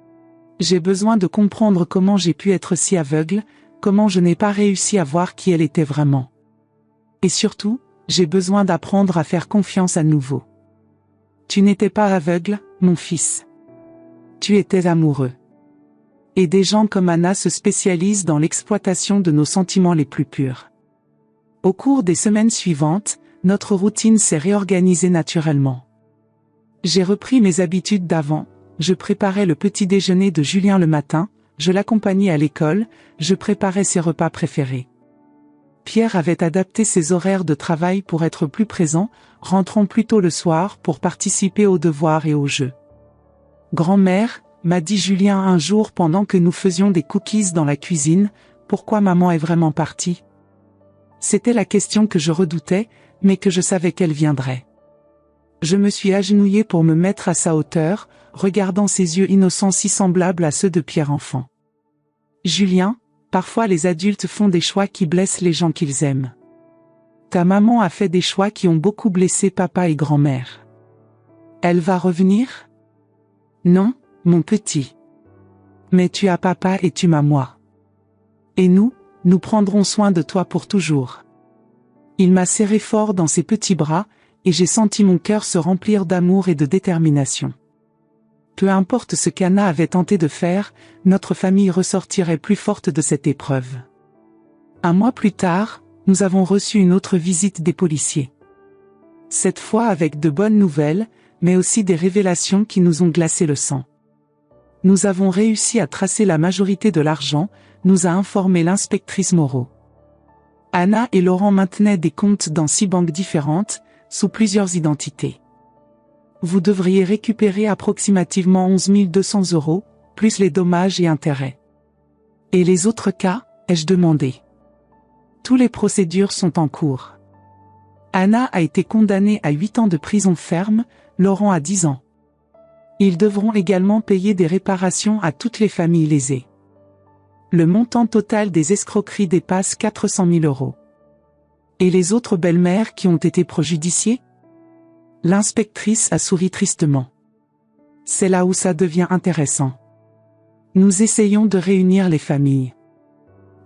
Speaker 1: « J'ai besoin de comprendre comment j'ai pu être si aveugle, comment je n'ai pas réussi à voir qui elle était vraiment. Et surtout, j'ai besoin d'apprendre à faire confiance à nouveau. » Tu n'étais pas aveugle, mon fils. Tu étais amoureux. Et des gens comme Anna se spécialisent dans l'exploitation de nos sentiments les plus purs. Au cours des semaines suivantes, notre routine s'est réorganisée naturellement. J'ai repris mes habitudes d'avant, je préparais le petit déjeuner de Julien le matin, je l'accompagnais à l'école, je préparais ses repas préférés. Pierre avait adapté ses horaires de travail pour être plus présent, rentrant plus tôt le soir pour participer aux devoirs et aux jeux. « Grand-mère », m'a dit Julien un jour pendant que nous faisions des cookies dans la cuisine, « pourquoi maman est vraiment partie ?» C'était la question que je redoutais, mais que je savais qu'elle viendrait. Je me suis agenouillé pour me mettre à sa hauteur, regardant ses yeux innocents si semblables à ceux de Pierre enfant. « Julien, parfois les adultes font des choix qui blessent les gens qu'ils aiment. Ta maman a fait des choix qui ont beaucoup blessé papa et grand-mère. Elle va revenir ? Non, mon petit. Mais tu as papa et tu m'as moi. Et nous prendrons soin de toi pour toujours. » Il m'a serré fort dans ses petits bras, et j'ai senti mon cœur se remplir d'amour et de détermination. Peu importe ce qu'Anna avait tenté de faire, notre famille ressortirait plus forte de cette épreuve. Un mois plus tard, nous avons reçu une autre visite des policiers. Cette fois avec de bonnes nouvelles, mais aussi des révélations qui nous ont glacé le sang. Nous avons réussi à tracer la majorité de l'argent, nous a informé l'inspectrice Moreau. Anna et Laurent maintenaient des comptes dans 6 banques différentes, sous plusieurs identités. Vous devriez récupérer approximativement 11 200 €, plus les dommages et intérêts. Et les autres cas, ai-je demandé. Toutes les procédures sont en cours. Anna a été condamnée à 8 ans de prison ferme, Laurent à 10 ans. Ils devront également payer des réparations à toutes les familles lésées. Le montant total des escroqueries dépasse 400 000 €. Et les autres belles-mères qui ont été préjudiciées? L'inspectrice a souri tristement. C'est là où ça devient intéressant. Nous essayons de réunir les familles.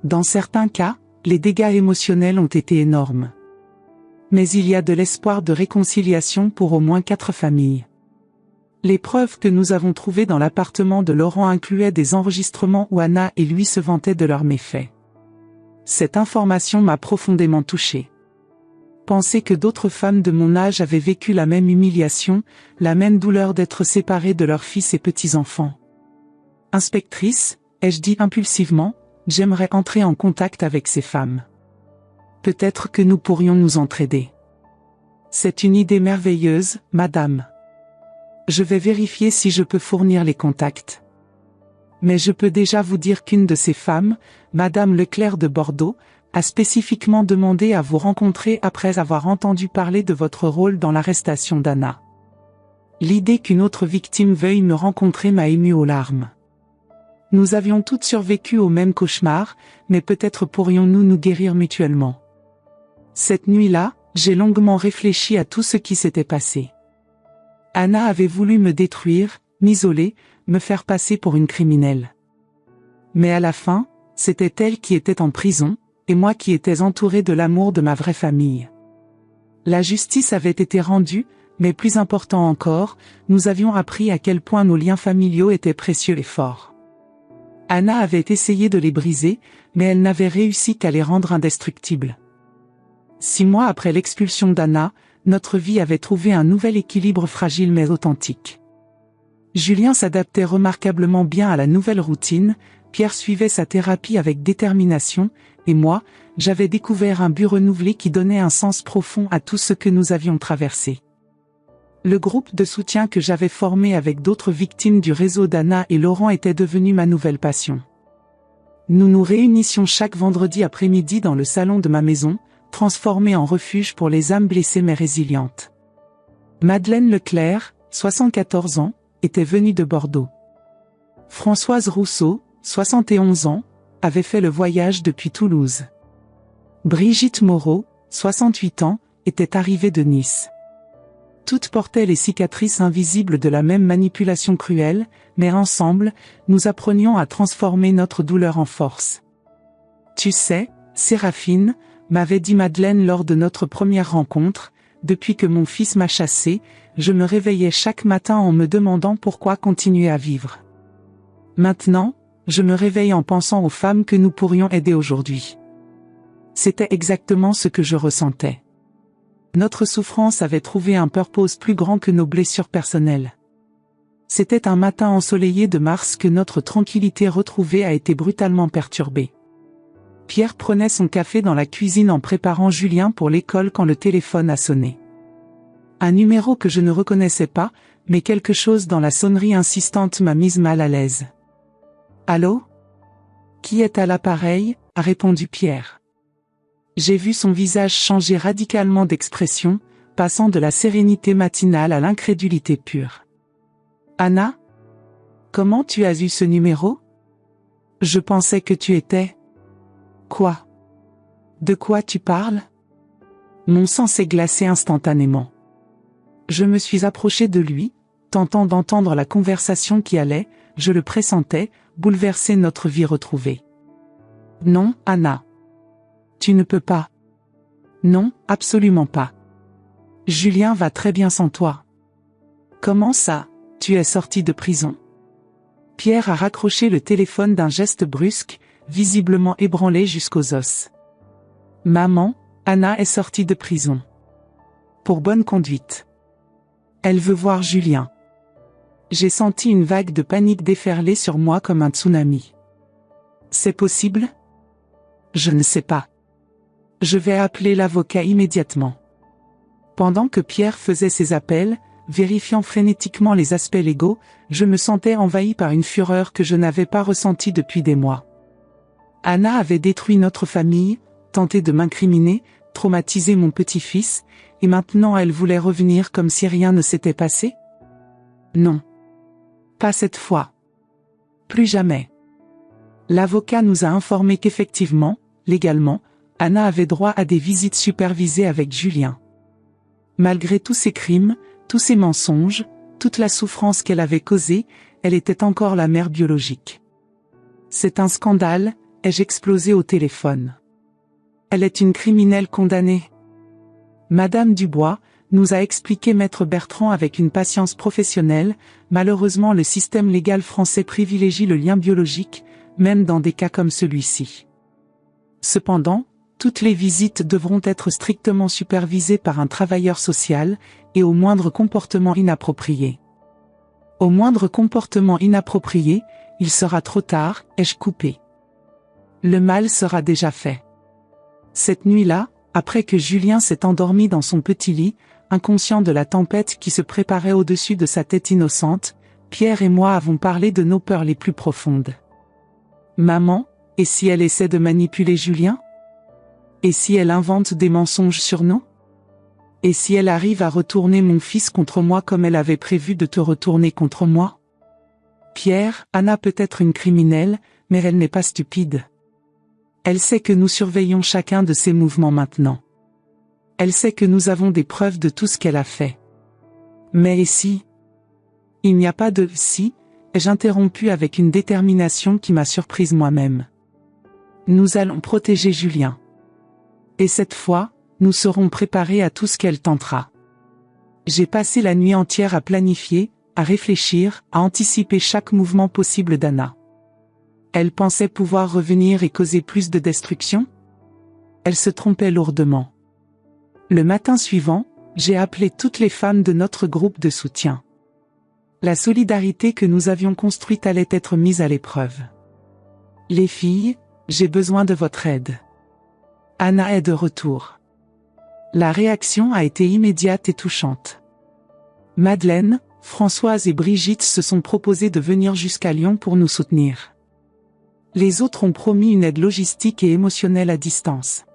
Speaker 1: Dans certains cas, les dégâts émotionnels ont été énormes. Mais il y a de l'espoir de réconciliation pour au moins 4 familles. Les preuves que nous avons trouvées dans l'appartement de Laurent incluaient des enregistrements où Anna et lui se vantaient de leurs méfaits. Cette information m'a profondément touchée. Penser que d'autres femmes de mon âge avaient vécu la même humiliation, la même douleur d'être séparées de leurs fils et petits-enfants. Inspectrice, ai-je dit impulsivement, j'aimerais entrer en contact avec ces femmes. Peut-être que nous pourrions nous entraider. C'est une idée merveilleuse, madame. Je vais vérifier si je peux fournir les contacts. Mais je peux déjà vous dire qu'une de ces femmes, Madame Leclerc de Bordeaux, a spécifiquement demandé à vous rencontrer après avoir entendu parler de votre rôle dans l'arrestation d'Anna. L'idée qu'une autre victime veuille me rencontrer m'a ému aux larmes. Nous avions toutes survécu au même cauchemar, mais peut-être pourrions-nous nous guérir mutuellement. Cette nuit-là, j'ai longuement réfléchi à tout ce qui s'était passé. Anna avait voulu me détruire, m'isoler, me faire passer pour une criminelle. Mais à la fin, c'était elle qui était en prison, et moi qui étais entouré de l'amour de ma vraie famille. La justice avait été rendue, mais plus important encore, nous avions appris à quel point nos liens familiaux étaient précieux et forts. Anna avait essayé de les briser, mais elle n'avait réussi qu'à les rendre indestructibles. 6 mois après l'expulsion d'Anna, notre vie avait trouvé un nouvel équilibre fragile mais authentique. Julien s'adaptait remarquablement bien à la nouvelle routine, Pierre suivait sa thérapie avec détermination, et moi, j'avais découvert un but renouvelé qui donnait un sens profond à tout ce que nous avions traversé. Le groupe de soutien que j'avais formé avec d'autres victimes du réseau d'Anna et Laurent était devenu ma nouvelle passion. Nous nous réunissions chaque vendredi après-midi dans le salon de ma maison, transformé en refuge pour les âmes blessées mais résilientes. Madeleine Leclerc, 74 ans, était venue de Bordeaux. Françoise Rousseau, 71 ans, avait fait le voyage depuis Toulouse. Brigitte Moreau, 68 ans, était arrivée de Nice. Toutes portaient les cicatrices invisibles de la même manipulation cruelle, mais ensemble, nous apprenions à transformer notre douleur en force. Tu sais, Séraphine, m'avait dit Madeleine lors de notre première rencontre, depuis que mon fils m'a chassée, je me réveillais chaque matin en me demandant pourquoi continuer à vivre. Maintenant, je me réveille en pensant aux femmes que nous pourrions aider aujourd'hui. C'était exactement ce que je ressentais. Notre souffrance avait trouvé un purpose plus grand que nos blessures personnelles. C'était un matin ensoleillé de mars que notre tranquillité retrouvée a été brutalement perturbée. Pierre prenait son café dans la cuisine en préparant Julien pour l'école quand le téléphone a sonné. Un numéro que je ne reconnaissais pas, mais quelque chose dans la sonnerie insistante m'a mise mal à l'aise. « Allô ? Qui est à l'appareil ?» a répondu Pierre. J'ai vu son visage changer radicalement d'expression, passant de la sérénité matinale à l'incrédulité pure. « Anna ? Comment tu as eu ce numéro ? Je pensais que tu étais... » Quoi ? De quoi tu parles ? Mon sang s'est glacé instantanément. Je me suis approché de lui, tentant d'entendre la conversation qui allait, je le pressentais, bouleverser notre vie retrouvée. Non, Anna. Tu ne peux pas. Non, absolument pas. Julien va très bien sans toi. Comment ça ? tu es sorti de prison. Pierre a raccroché le téléphone d'un geste brusque, visiblement ébranlé jusqu'aux os. Maman, Anna est sortie de prison. Pour bonne conduite. Elle veut voir Julien. J'ai senti une vague de panique déferler sur moi comme un tsunami. C'est possible? Je ne sais pas. Je vais appeler l'avocat immédiatement. Pendant que Pierre faisait ses appels, vérifiant frénétiquement les aspects légaux, je me sentais envahi par une fureur que je n'avais pas ressentie depuis des mois. Anna avait détruit notre famille, tenté de m'incriminer, traumatisé mon petit-fils, et maintenant elle voulait revenir comme si rien ne s'était passé? Non. Pas cette fois. Plus jamais. L'avocat nous a informé qu'effectivement, légalement, Anna avait droit à des visites supervisées avec Julien. Malgré tous ses crimes, tous ses mensonges, toute la souffrance qu'elle avait causée, elle était encore la mère biologique. C'est un scandale, ai-je explosé au téléphone. Elle est une criminelle condamnée. Madame Dubois nous a expliqué Maître Bertrand avec une patience professionnelle. Malheureusement, le système légal français privilégie le lien biologique, même dans des cas comme celui-ci. Cependant, toutes les visites devront être strictement supervisées par un travailleur social, et au moindre comportement inapproprié. Au moindre comportement inapproprié, il sera trop tard, ai-je coupé. Le mal sera déjà fait. Cette nuit-là, après que Julien s'est endormi dans son petit lit, inconscient de la tempête qui se préparait au-dessus de sa tête innocente, Pierre et moi avons parlé de nos peurs les plus profondes. Maman, et si elle essaie de manipuler Julien? Et si elle invente des mensonges sur nous? Et si elle arrive à retourner mon fils contre moi comme elle avait prévu de te retourner contre moi? Pierre, Anna peut être une criminelle, mais elle n'est pas stupide. Elle sait que nous surveillons chacun de ses mouvements maintenant. Elle sait que nous avons des preuves de tout ce qu'elle a fait. Mais et si? Il n'y a pas de « si », ai-je interrompu avec une détermination qui m'a surprise moi-même. Nous allons protéger Julien. Et cette fois, nous serons préparés à tout ce qu'elle tentera. J'ai passé la nuit entière à planifier, à réfléchir, à anticiper chaque mouvement possible d'Anna. Elle pensait pouvoir revenir et causer plus de destruction? Elle se trompait lourdement. Le matin suivant, j'ai appelé toutes les femmes de notre groupe de soutien. La solidarité que nous avions construite allait être mise à l'épreuve. Les filles, j'ai besoin de votre aide. Anna est de retour. La réaction a été immédiate et touchante. Madeleine, Françoise et Brigitte se sont proposées de venir jusqu'à Lyon pour nous soutenir. Les autres ont promis une aide logistique et émotionnelle à distance.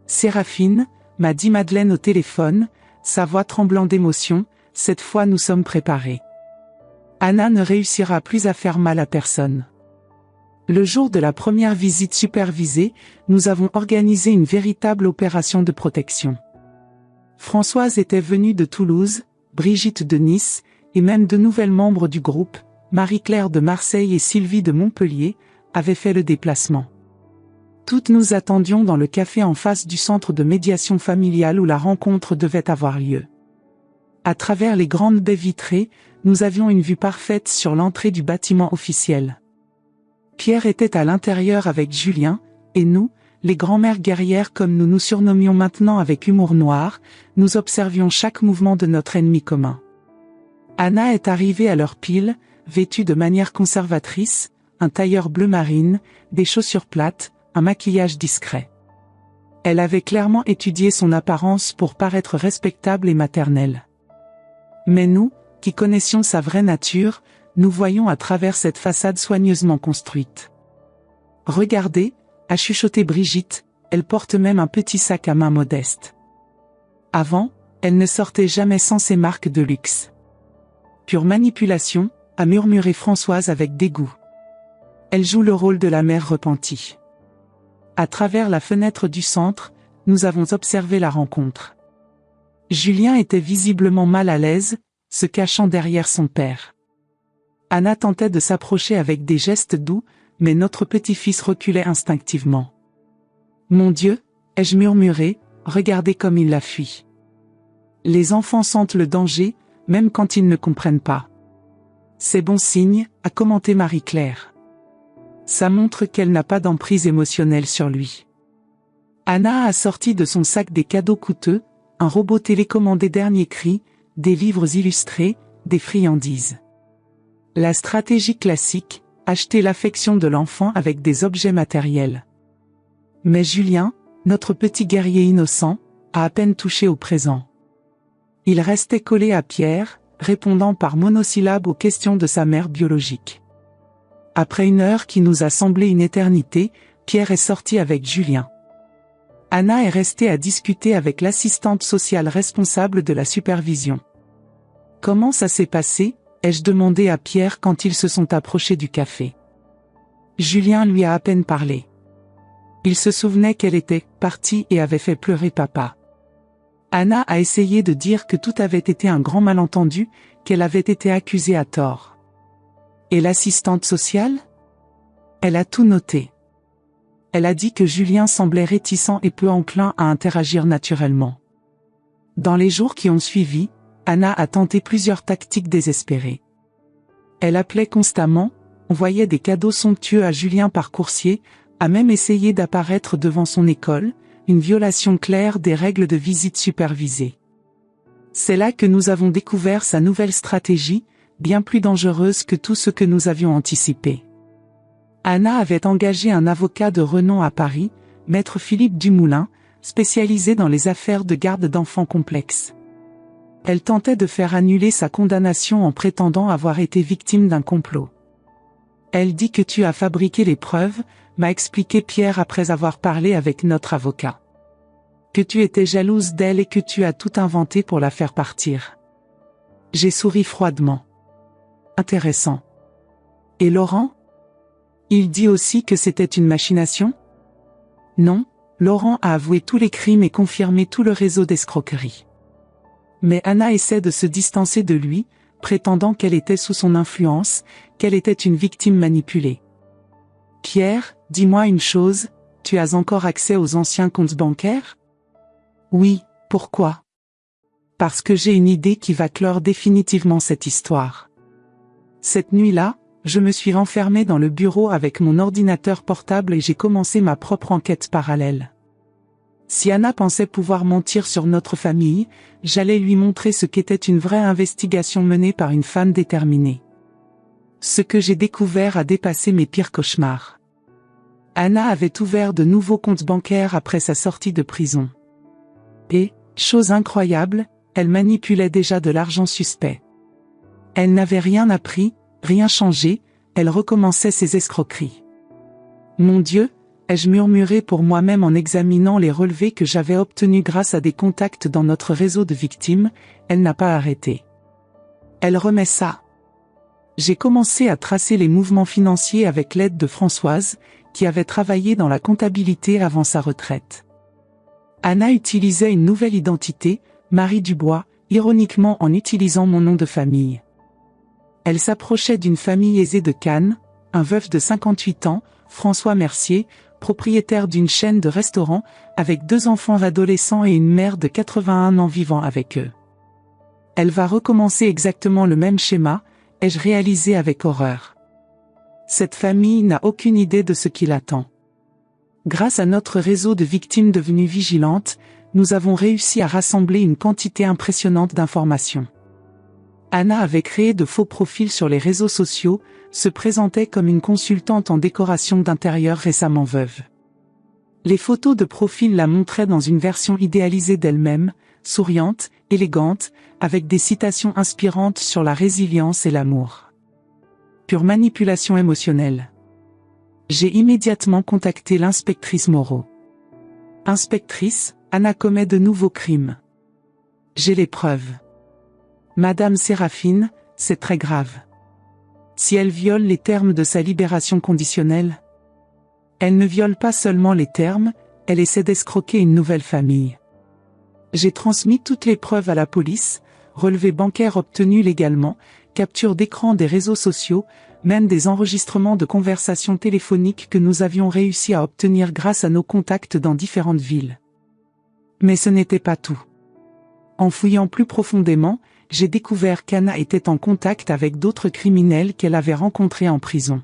Speaker 1: Séraphine, m'a dit Madeleine au téléphone, sa voix tremblant d'émotion, cette fois nous sommes préparés. Anna ne réussira plus à faire mal à personne. Le jour de la première visite supervisée, nous avons organisé une véritable opération de protection. Françoise était venue de Toulouse, Brigitte de Nice, et même de nouvelles membres du groupe, Marie-Claire de Marseille et Sylvie de Montpellier, avaient fait le déplacement. Toutes nous attendions dans le café en face du centre de médiation familiale où la rencontre devait avoir lieu. À travers les grandes baies vitrées, nous avions une vue parfaite sur l'entrée du bâtiment officiel. Pierre était à l'intérieur avec Julien, et nous, les grand-mères guerrières comme nous nous surnommions maintenant avec humour noir, nous observions chaque mouvement de notre ennemi commun. Anna est arrivée à l'heure pile, vêtue de manière conservatrice, un tailleur bleu marine, des chaussures plates, un maquillage discret. Elle avait clairement étudié son apparence pour paraître respectable et maternelle. Mais nous, qui connaissions sa vraie nature, nous voyons à travers cette façade soigneusement construite. Regardez, a chuchoté Brigitte, elle porte même un petit sac à main modeste. Avant, elle ne sortait jamais sans ses marques de luxe. Pure manipulation, a murmuré Françoise avec dégoût. Elle joue le rôle de la mère repentie. À travers la fenêtre du centre, nous avons observé la rencontre. Julien était visiblement mal à l'aise, se cachant derrière son père. Anna tentait de s'approcher avec des gestes doux, mais notre petit-fils reculait instinctivement. « Mon Dieu !» ai-je murmuré, regardez comme il la fuit. Les enfants sentent le danger, même quand ils ne comprennent pas. C'est bon signe, a commenté Marie-Claire. Ça montre qu'elle n'a pas d'emprise émotionnelle sur lui. Anna a sorti de son sac des cadeaux coûteux, un robot télécommandé dernier cri, des livres illustrés, des friandises. La stratégie classique, acheter l'affection de l'enfant avec des objets matériels. Mais Julien, notre petit guerrier innocent, a à peine touché au présent. Il restait collé à Pierre, répondant par monosyllabes aux questions de sa mère biologique. Après une heure qui nous a semblé une éternité, Pierre est sorti avec Julien. Anna est restée à discuter avec l'assistante sociale responsable de la supervision. Comment ça s'est passé ? Ai-je demandé à Pierre quand ils se sont approchés du café. Julien lui a à peine parlé. Il se souvenait qu'elle était partie et avait fait pleurer papa. Anna a essayé de dire que tout avait été un grand malentendu, qu'elle avait été accusée à tort. Et l'assistante sociale ? Elle a tout noté. Elle a dit que Julien semblait réticent et peu enclin à interagir naturellement. Dans les jours qui ont suivi, Anna a tenté plusieurs tactiques désespérées. Elle appelait constamment, envoyait des cadeaux somptueux à Julien par coursier, a même essayé d'apparaître devant son école, une violation claire des règles de visite supervisée. C'est là que nous avons découvert sa nouvelle stratégie, bien plus dangereuse que tout ce que nous avions anticipé. Anna avait engagé un avocat de renom à Paris, maître Philippe Dumoulin, spécialisé dans les affaires de garde d'enfants complexes. Elle tentait de faire annuler sa condamnation en prétendant avoir été victime d'un complot. Elle dit que tu as fabriqué les preuves, m'a expliqué Pierre après avoir parlé avec notre avocat. Que tu étais jalouse d'elle et que tu as tout inventé pour la faire partir. J'ai souri froidement. Intéressant. Et Laurent ? Il dit aussi que c'était une machination ? Non, Laurent a avoué tous les crimes et confirmé tout le réseau d'escroquerie. Mais Anna essaie de se distancer de lui, prétendant qu'elle était sous son influence, qu'elle était une victime manipulée. Pierre, dis-moi une chose, tu as encore accès aux anciens comptes bancaires ? Oui, pourquoi ? Parce que j'ai une idée qui va clore définitivement cette histoire. Cette nuit-là, je me suis renfermé dans le bureau avec mon ordinateur portable et j'ai commencé ma propre enquête parallèle. Si Anna pensait pouvoir mentir sur notre famille, j'allais lui montrer ce qu'était une vraie investigation menée par une femme déterminée. Ce que j'ai découvert a dépassé mes pires cauchemars. Anna avait ouvert de nouveaux comptes bancaires après sa sortie de prison. Et, chose incroyable, elle manipulait déjà de l'argent suspect. Elle n'avait rien appris, rien changé, elle recommençait ses escroqueries. Mon Dieu, ai-je murmuré pour moi-même en examinant les relevés que j'avais obtenus grâce à des contacts dans notre réseau de victimes, elle n'a pas arrêté. Elle remet ça. J'ai commencé à tracer les mouvements financiers avec l'aide de Françoise, qui avait travaillé dans la comptabilité avant sa retraite. Anna utilisait une nouvelle identité, Marie Dubois, ironiquement en utilisant mon nom de famille. Elle s'approchait d'une famille aisée de Cannes, un veuf de 58 ans, François Mercier, propriétaire d'une chaîne de restaurants, avec 2 enfants adolescents et une mère de 81 ans vivant avec eux. Elle va recommencer exactement le même schéma, ai-je réalisé avec horreur. Cette famille n'a aucune idée de ce qui l'attend. Grâce à notre réseau de victimes devenues vigilantes, nous avons réussi à rassembler une quantité impressionnante d'informations. Anna avait créé de faux profils sur les réseaux sociaux, se présentait comme une consultante en décoration d'intérieur récemment veuve. Les photos de profil la montraient dans une version idéalisée d'elle-même, souriante, élégante, avec des citations inspirantes sur la résilience et l'amour. Pure manipulation émotionnelle. J'ai immédiatement contacté l'inspectrice Moreau. Inspectrice, Anna commet de nouveaux crimes. J'ai les preuves. Madame Séraphine, c'est très grave. Si elle viole les termes de sa libération conditionnelle, elle ne viole pas seulement les termes, elle essaie d'escroquer une nouvelle famille. J'ai transmis toutes les preuves à la police, relevés bancaires obtenus légalement, capture d'écran des réseaux sociaux, même des enregistrements de conversations téléphoniques que nous avions réussi à obtenir grâce à nos contacts dans différentes villes. Mais ce n'était pas tout. En fouillant plus profondément, j'ai découvert qu'Anna était en contact avec d'autres criminels qu'elle avait rencontrés en prison.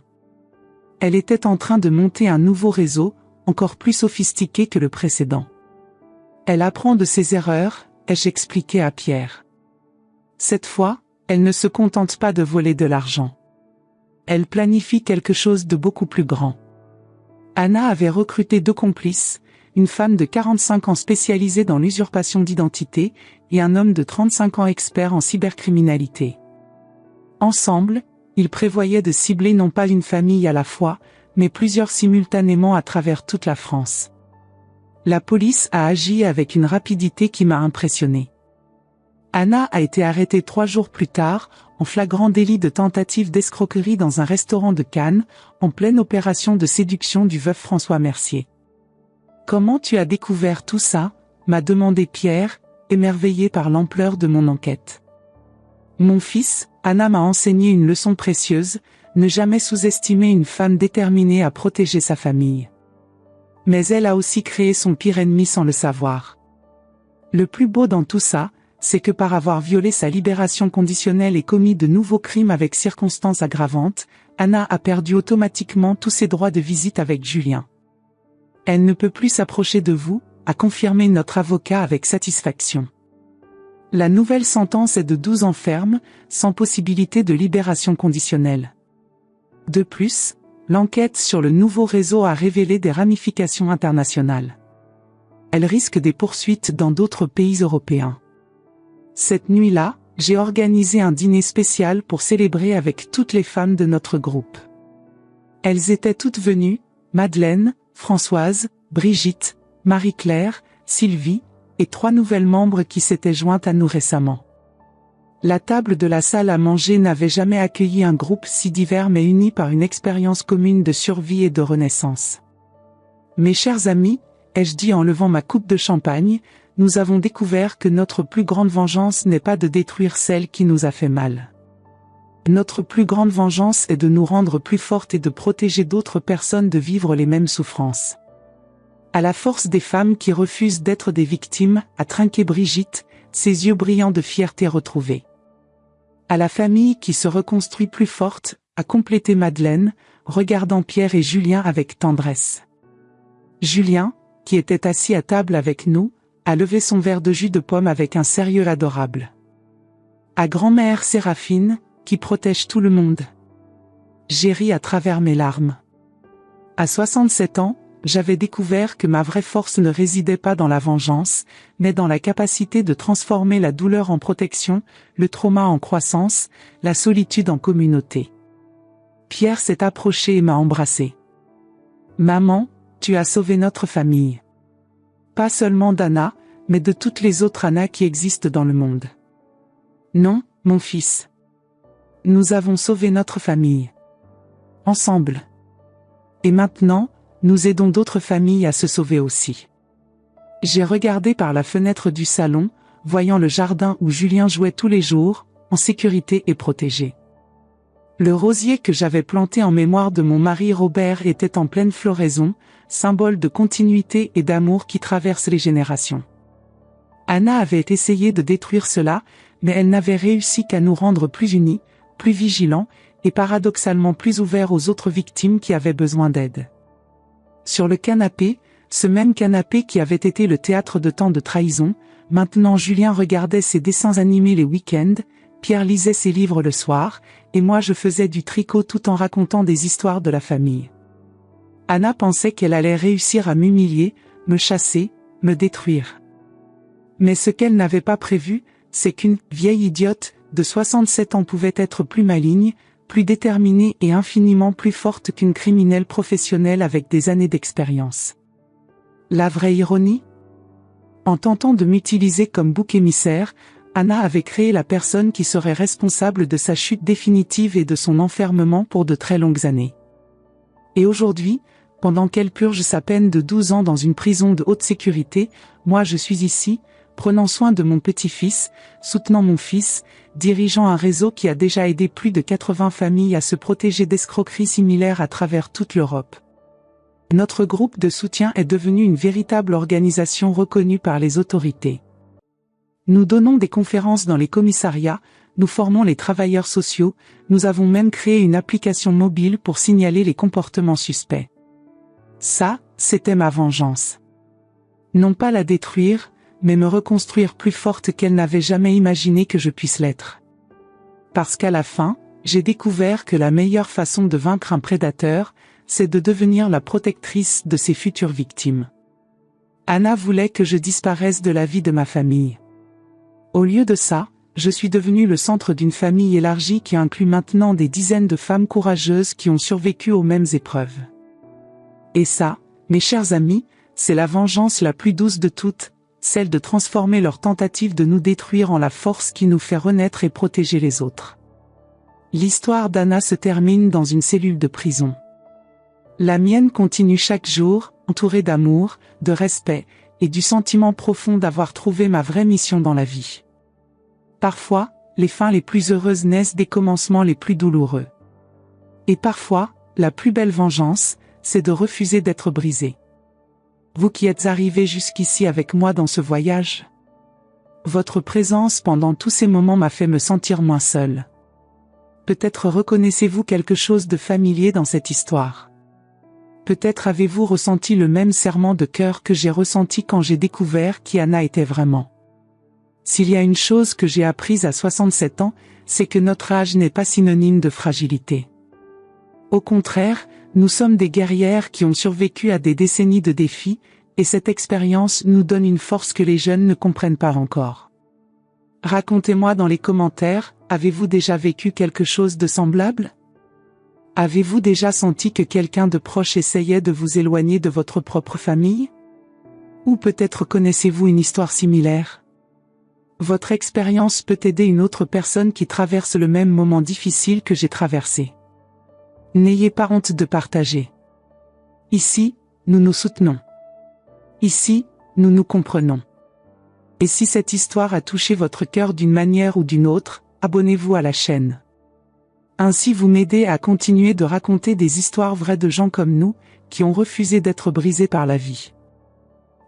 Speaker 1: Elle était en train de monter un nouveau réseau, encore plus sophistiqué que le précédent. Elle apprend de ses erreurs, ai-je expliqué à Pierre. Cette fois, elle ne se contente pas de voler de l'argent. Elle planifie quelque chose de beaucoup plus grand. Anna avait recruté 2 complices, une femme de 45 ans spécialisée dans l'usurpation d'identité et un homme de 35 ans expert en cybercriminalité. Ensemble, ils prévoyaient de cibler non pas une famille à la fois, mais plusieurs simultanément à travers toute la France. La police a agi avec une rapidité qui m'a impressionné. Anna a été arrêtée 3 jours plus tard, en flagrant délit de tentative d'escroquerie dans un restaurant de Cannes, en pleine opération de séduction du veuf François Mercier. « Comment tu as découvert tout ça ?» m'a demandé Pierre, émerveillé par l'ampleur de mon enquête. « Mon fils, Anna m'a enseigné une leçon précieuse, ne jamais sous-estimer une femme déterminée à protéger sa famille. Mais elle a aussi créé son pire ennemi sans le savoir. Le plus beau dans tout ça, c'est que par avoir violé sa libération conditionnelle et commis de nouveaux crimes avec circonstances aggravantes, Anna a perdu automatiquement tous ses droits de visite avec Julien. Elle ne peut plus s'approcher de vous, a confirmé notre avocat avec satisfaction. La nouvelle sentence est de 12 ans ferme, sans possibilité de libération conditionnelle. De plus, l'enquête sur le nouveau réseau a révélé des ramifications internationales. Elle risque des poursuites dans d'autres pays européens. Cette nuit-là, j'ai organisé un dîner spécial pour célébrer avec toutes les femmes de notre groupe. Elles étaient toutes venues, Madeleine, Françoise, Brigitte, Marie-Claire, Sylvie, et 3 nouvelles membres qui s'étaient jointes à nous récemment. La table de la salle à manger n'avait jamais accueilli un groupe si divers mais uni par une expérience commune de survie et de renaissance. Mes chers amis, ai-je dit en levant ma coupe de champagne, nous avons découvert que notre plus grande vengeance n'est pas de détruire celle qui nous a fait mal. Notre plus grande vengeance est de nous rendre plus fortes et de protéger d'autres personnes de vivre les mêmes souffrances. À la force des femmes qui refusent d'être des victimes, a trinqué Brigitte, ses yeux brillants de fierté retrouvée. À la famille qui se reconstruit plus forte, a complété Madeleine, regardant Pierre et Julien avec tendresse. Julien, qui était assis à table avec nous, a levé son verre de jus de pomme avec un sérieux adorable. À grand-mère Séraphine, qui protège tout le monde. J'ai ri à travers mes larmes. À 67 ans, j'avais découvert que ma vraie force ne résidait pas dans la vengeance, mais dans la capacité de transformer la douleur en protection, le trauma en croissance, la solitude en communauté. Pierre s'est approché et m'a embrassé. « Maman, tu as sauvé notre famille. Pas seulement d'Anna, mais de toutes les autres Anna qui existent dans le monde. Non, mon fils. Nous avons sauvé notre famille. Ensemble. Et maintenant, nous aidons d'autres familles à se sauver aussi. » J'ai regardé par la fenêtre du salon, voyant le jardin où Julien jouait tous les jours, en sécurité et protégé. Le rosier que j'avais planté en mémoire de mon mari Robert était en pleine floraison, symbole de continuité et d'amour qui traverse les générations. Anna avait essayé de détruire cela, mais elle n'avait réussi qu'à nous rendre plus unis, plus vigilants, et paradoxalement plus ouverts aux autres victimes qui avaient besoin d'aide. Sur le canapé, ce même canapé qui avait été le théâtre de tant de trahisons, maintenant Julien regardait ses dessins animés les week-ends, Pierre lisait ses livres le soir, et moi je faisais du tricot tout en racontant des histoires de la famille. Anna pensait qu'elle allait réussir à m'humilier, me chasser, me détruire. Mais ce qu'elle n'avait pas prévu, c'est qu'une vieille idiote de 67 ans pouvait être plus maligne, plus déterminée et infiniment plus forte qu'une criminelle professionnelle avec des années d'expérience. La vraie ironie ? En tentant de m'utiliser comme bouc émissaire, Anna avait créé la personne qui serait responsable de sa chute définitive et de son enfermement pour de très longues années. Et aujourd'hui, pendant qu'elle purge sa peine de 12 ans dans une prison de haute sécurité, moi je suis ici, prenant soin de mon petit-fils, soutenant mon fils, dirigeant un réseau qui a déjà aidé plus de 80 familles à se protéger d'escroqueries similaires à travers toute l'Europe. Notre groupe de soutien est devenu une véritable organisation reconnue par les autorités. Nous donnons des conférences dans les commissariats, nous formons les travailleurs sociaux, nous avons même créé une application mobile pour signaler les comportements suspects. Ça, c'était ma vengeance. Non pas la détruire, mais me reconstruire plus forte qu'elle n'avait jamais imaginé que je puisse l'être. Parce qu'à la fin, j'ai découvert que la meilleure façon de vaincre un prédateur, c'est de devenir la protectrice de ses futures victimes. Anna voulait que je disparaisse de la vie de ma famille. Au lieu de ça, je suis devenu le centre d'une famille élargie qui inclut maintenant des dizaines de femmes courageuses qui ont survécu aux mêmes épreuves. Et ça, mes chers amis, c'est la vengeance la plus douce de toutes, celle de transformer leur tentative de nous détruire en la force qui nous fait renaître et protéger les autres. L'histoire d'Anna se termine dans une cellule de prison. La mienne continue chaque jour, entourée d'amour, de respect, et du sentiment profond d'avoir trouvé ma vraie mission dans la vie. Parfois, les fins les plus heureuses naissent des commencements les plus douloureux. Et parfois, la plus belle vengeance, c'est de refuser d'être brisé. Vous qui êtes arrivés jusqu'ici avec moi dans ce voyage, votre présence pendant tous ces moments m'a fait me sentir moins seul. Peut-être reconnaissez-vous quelque chose de familier dans cette histoire. Peut-être avez-vous ressenti le même serrement de cœur que j'ai ressenti quand j'ai découvert qui Anna était vraiment. S'il y a une chose que j'ai apprise à 67 ans, c'est que notre âge n'est pas synonyme de fragilité. Au contraire, nous sommes des guerrières qui ont survécu à des décennies de défis, et cette expérience nous donne une force que les jeunes ne comprennent pas encore. Racontez-moi dans les commentaires, avez-vous déjà vécu quelque chose de semblable ? Avez-vous déjà senti que quelqu'un de proche essayait de vous éloigner de votre propre famille ? Ou peut-être connaissez-vous une histoire similaire ? Votre expérience peut aider une autre personne qui traverse le même moment difficile que j'ai traversé. N'ayez pas honte de partager. Ici, nous nous soutenons. Ici, nous nous comprenons. Et si cette histoire a touché votre cœur d'une manière ou d'une autre, abonnez-vous à la chaîne. Ainsi vous m'aidez à continuer de raconter des histoires vraies de gens comme nous, qui ont refusé d'être brisés par la vie.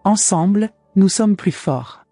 Speaker 1: Ensemble, nous sommes plus forts.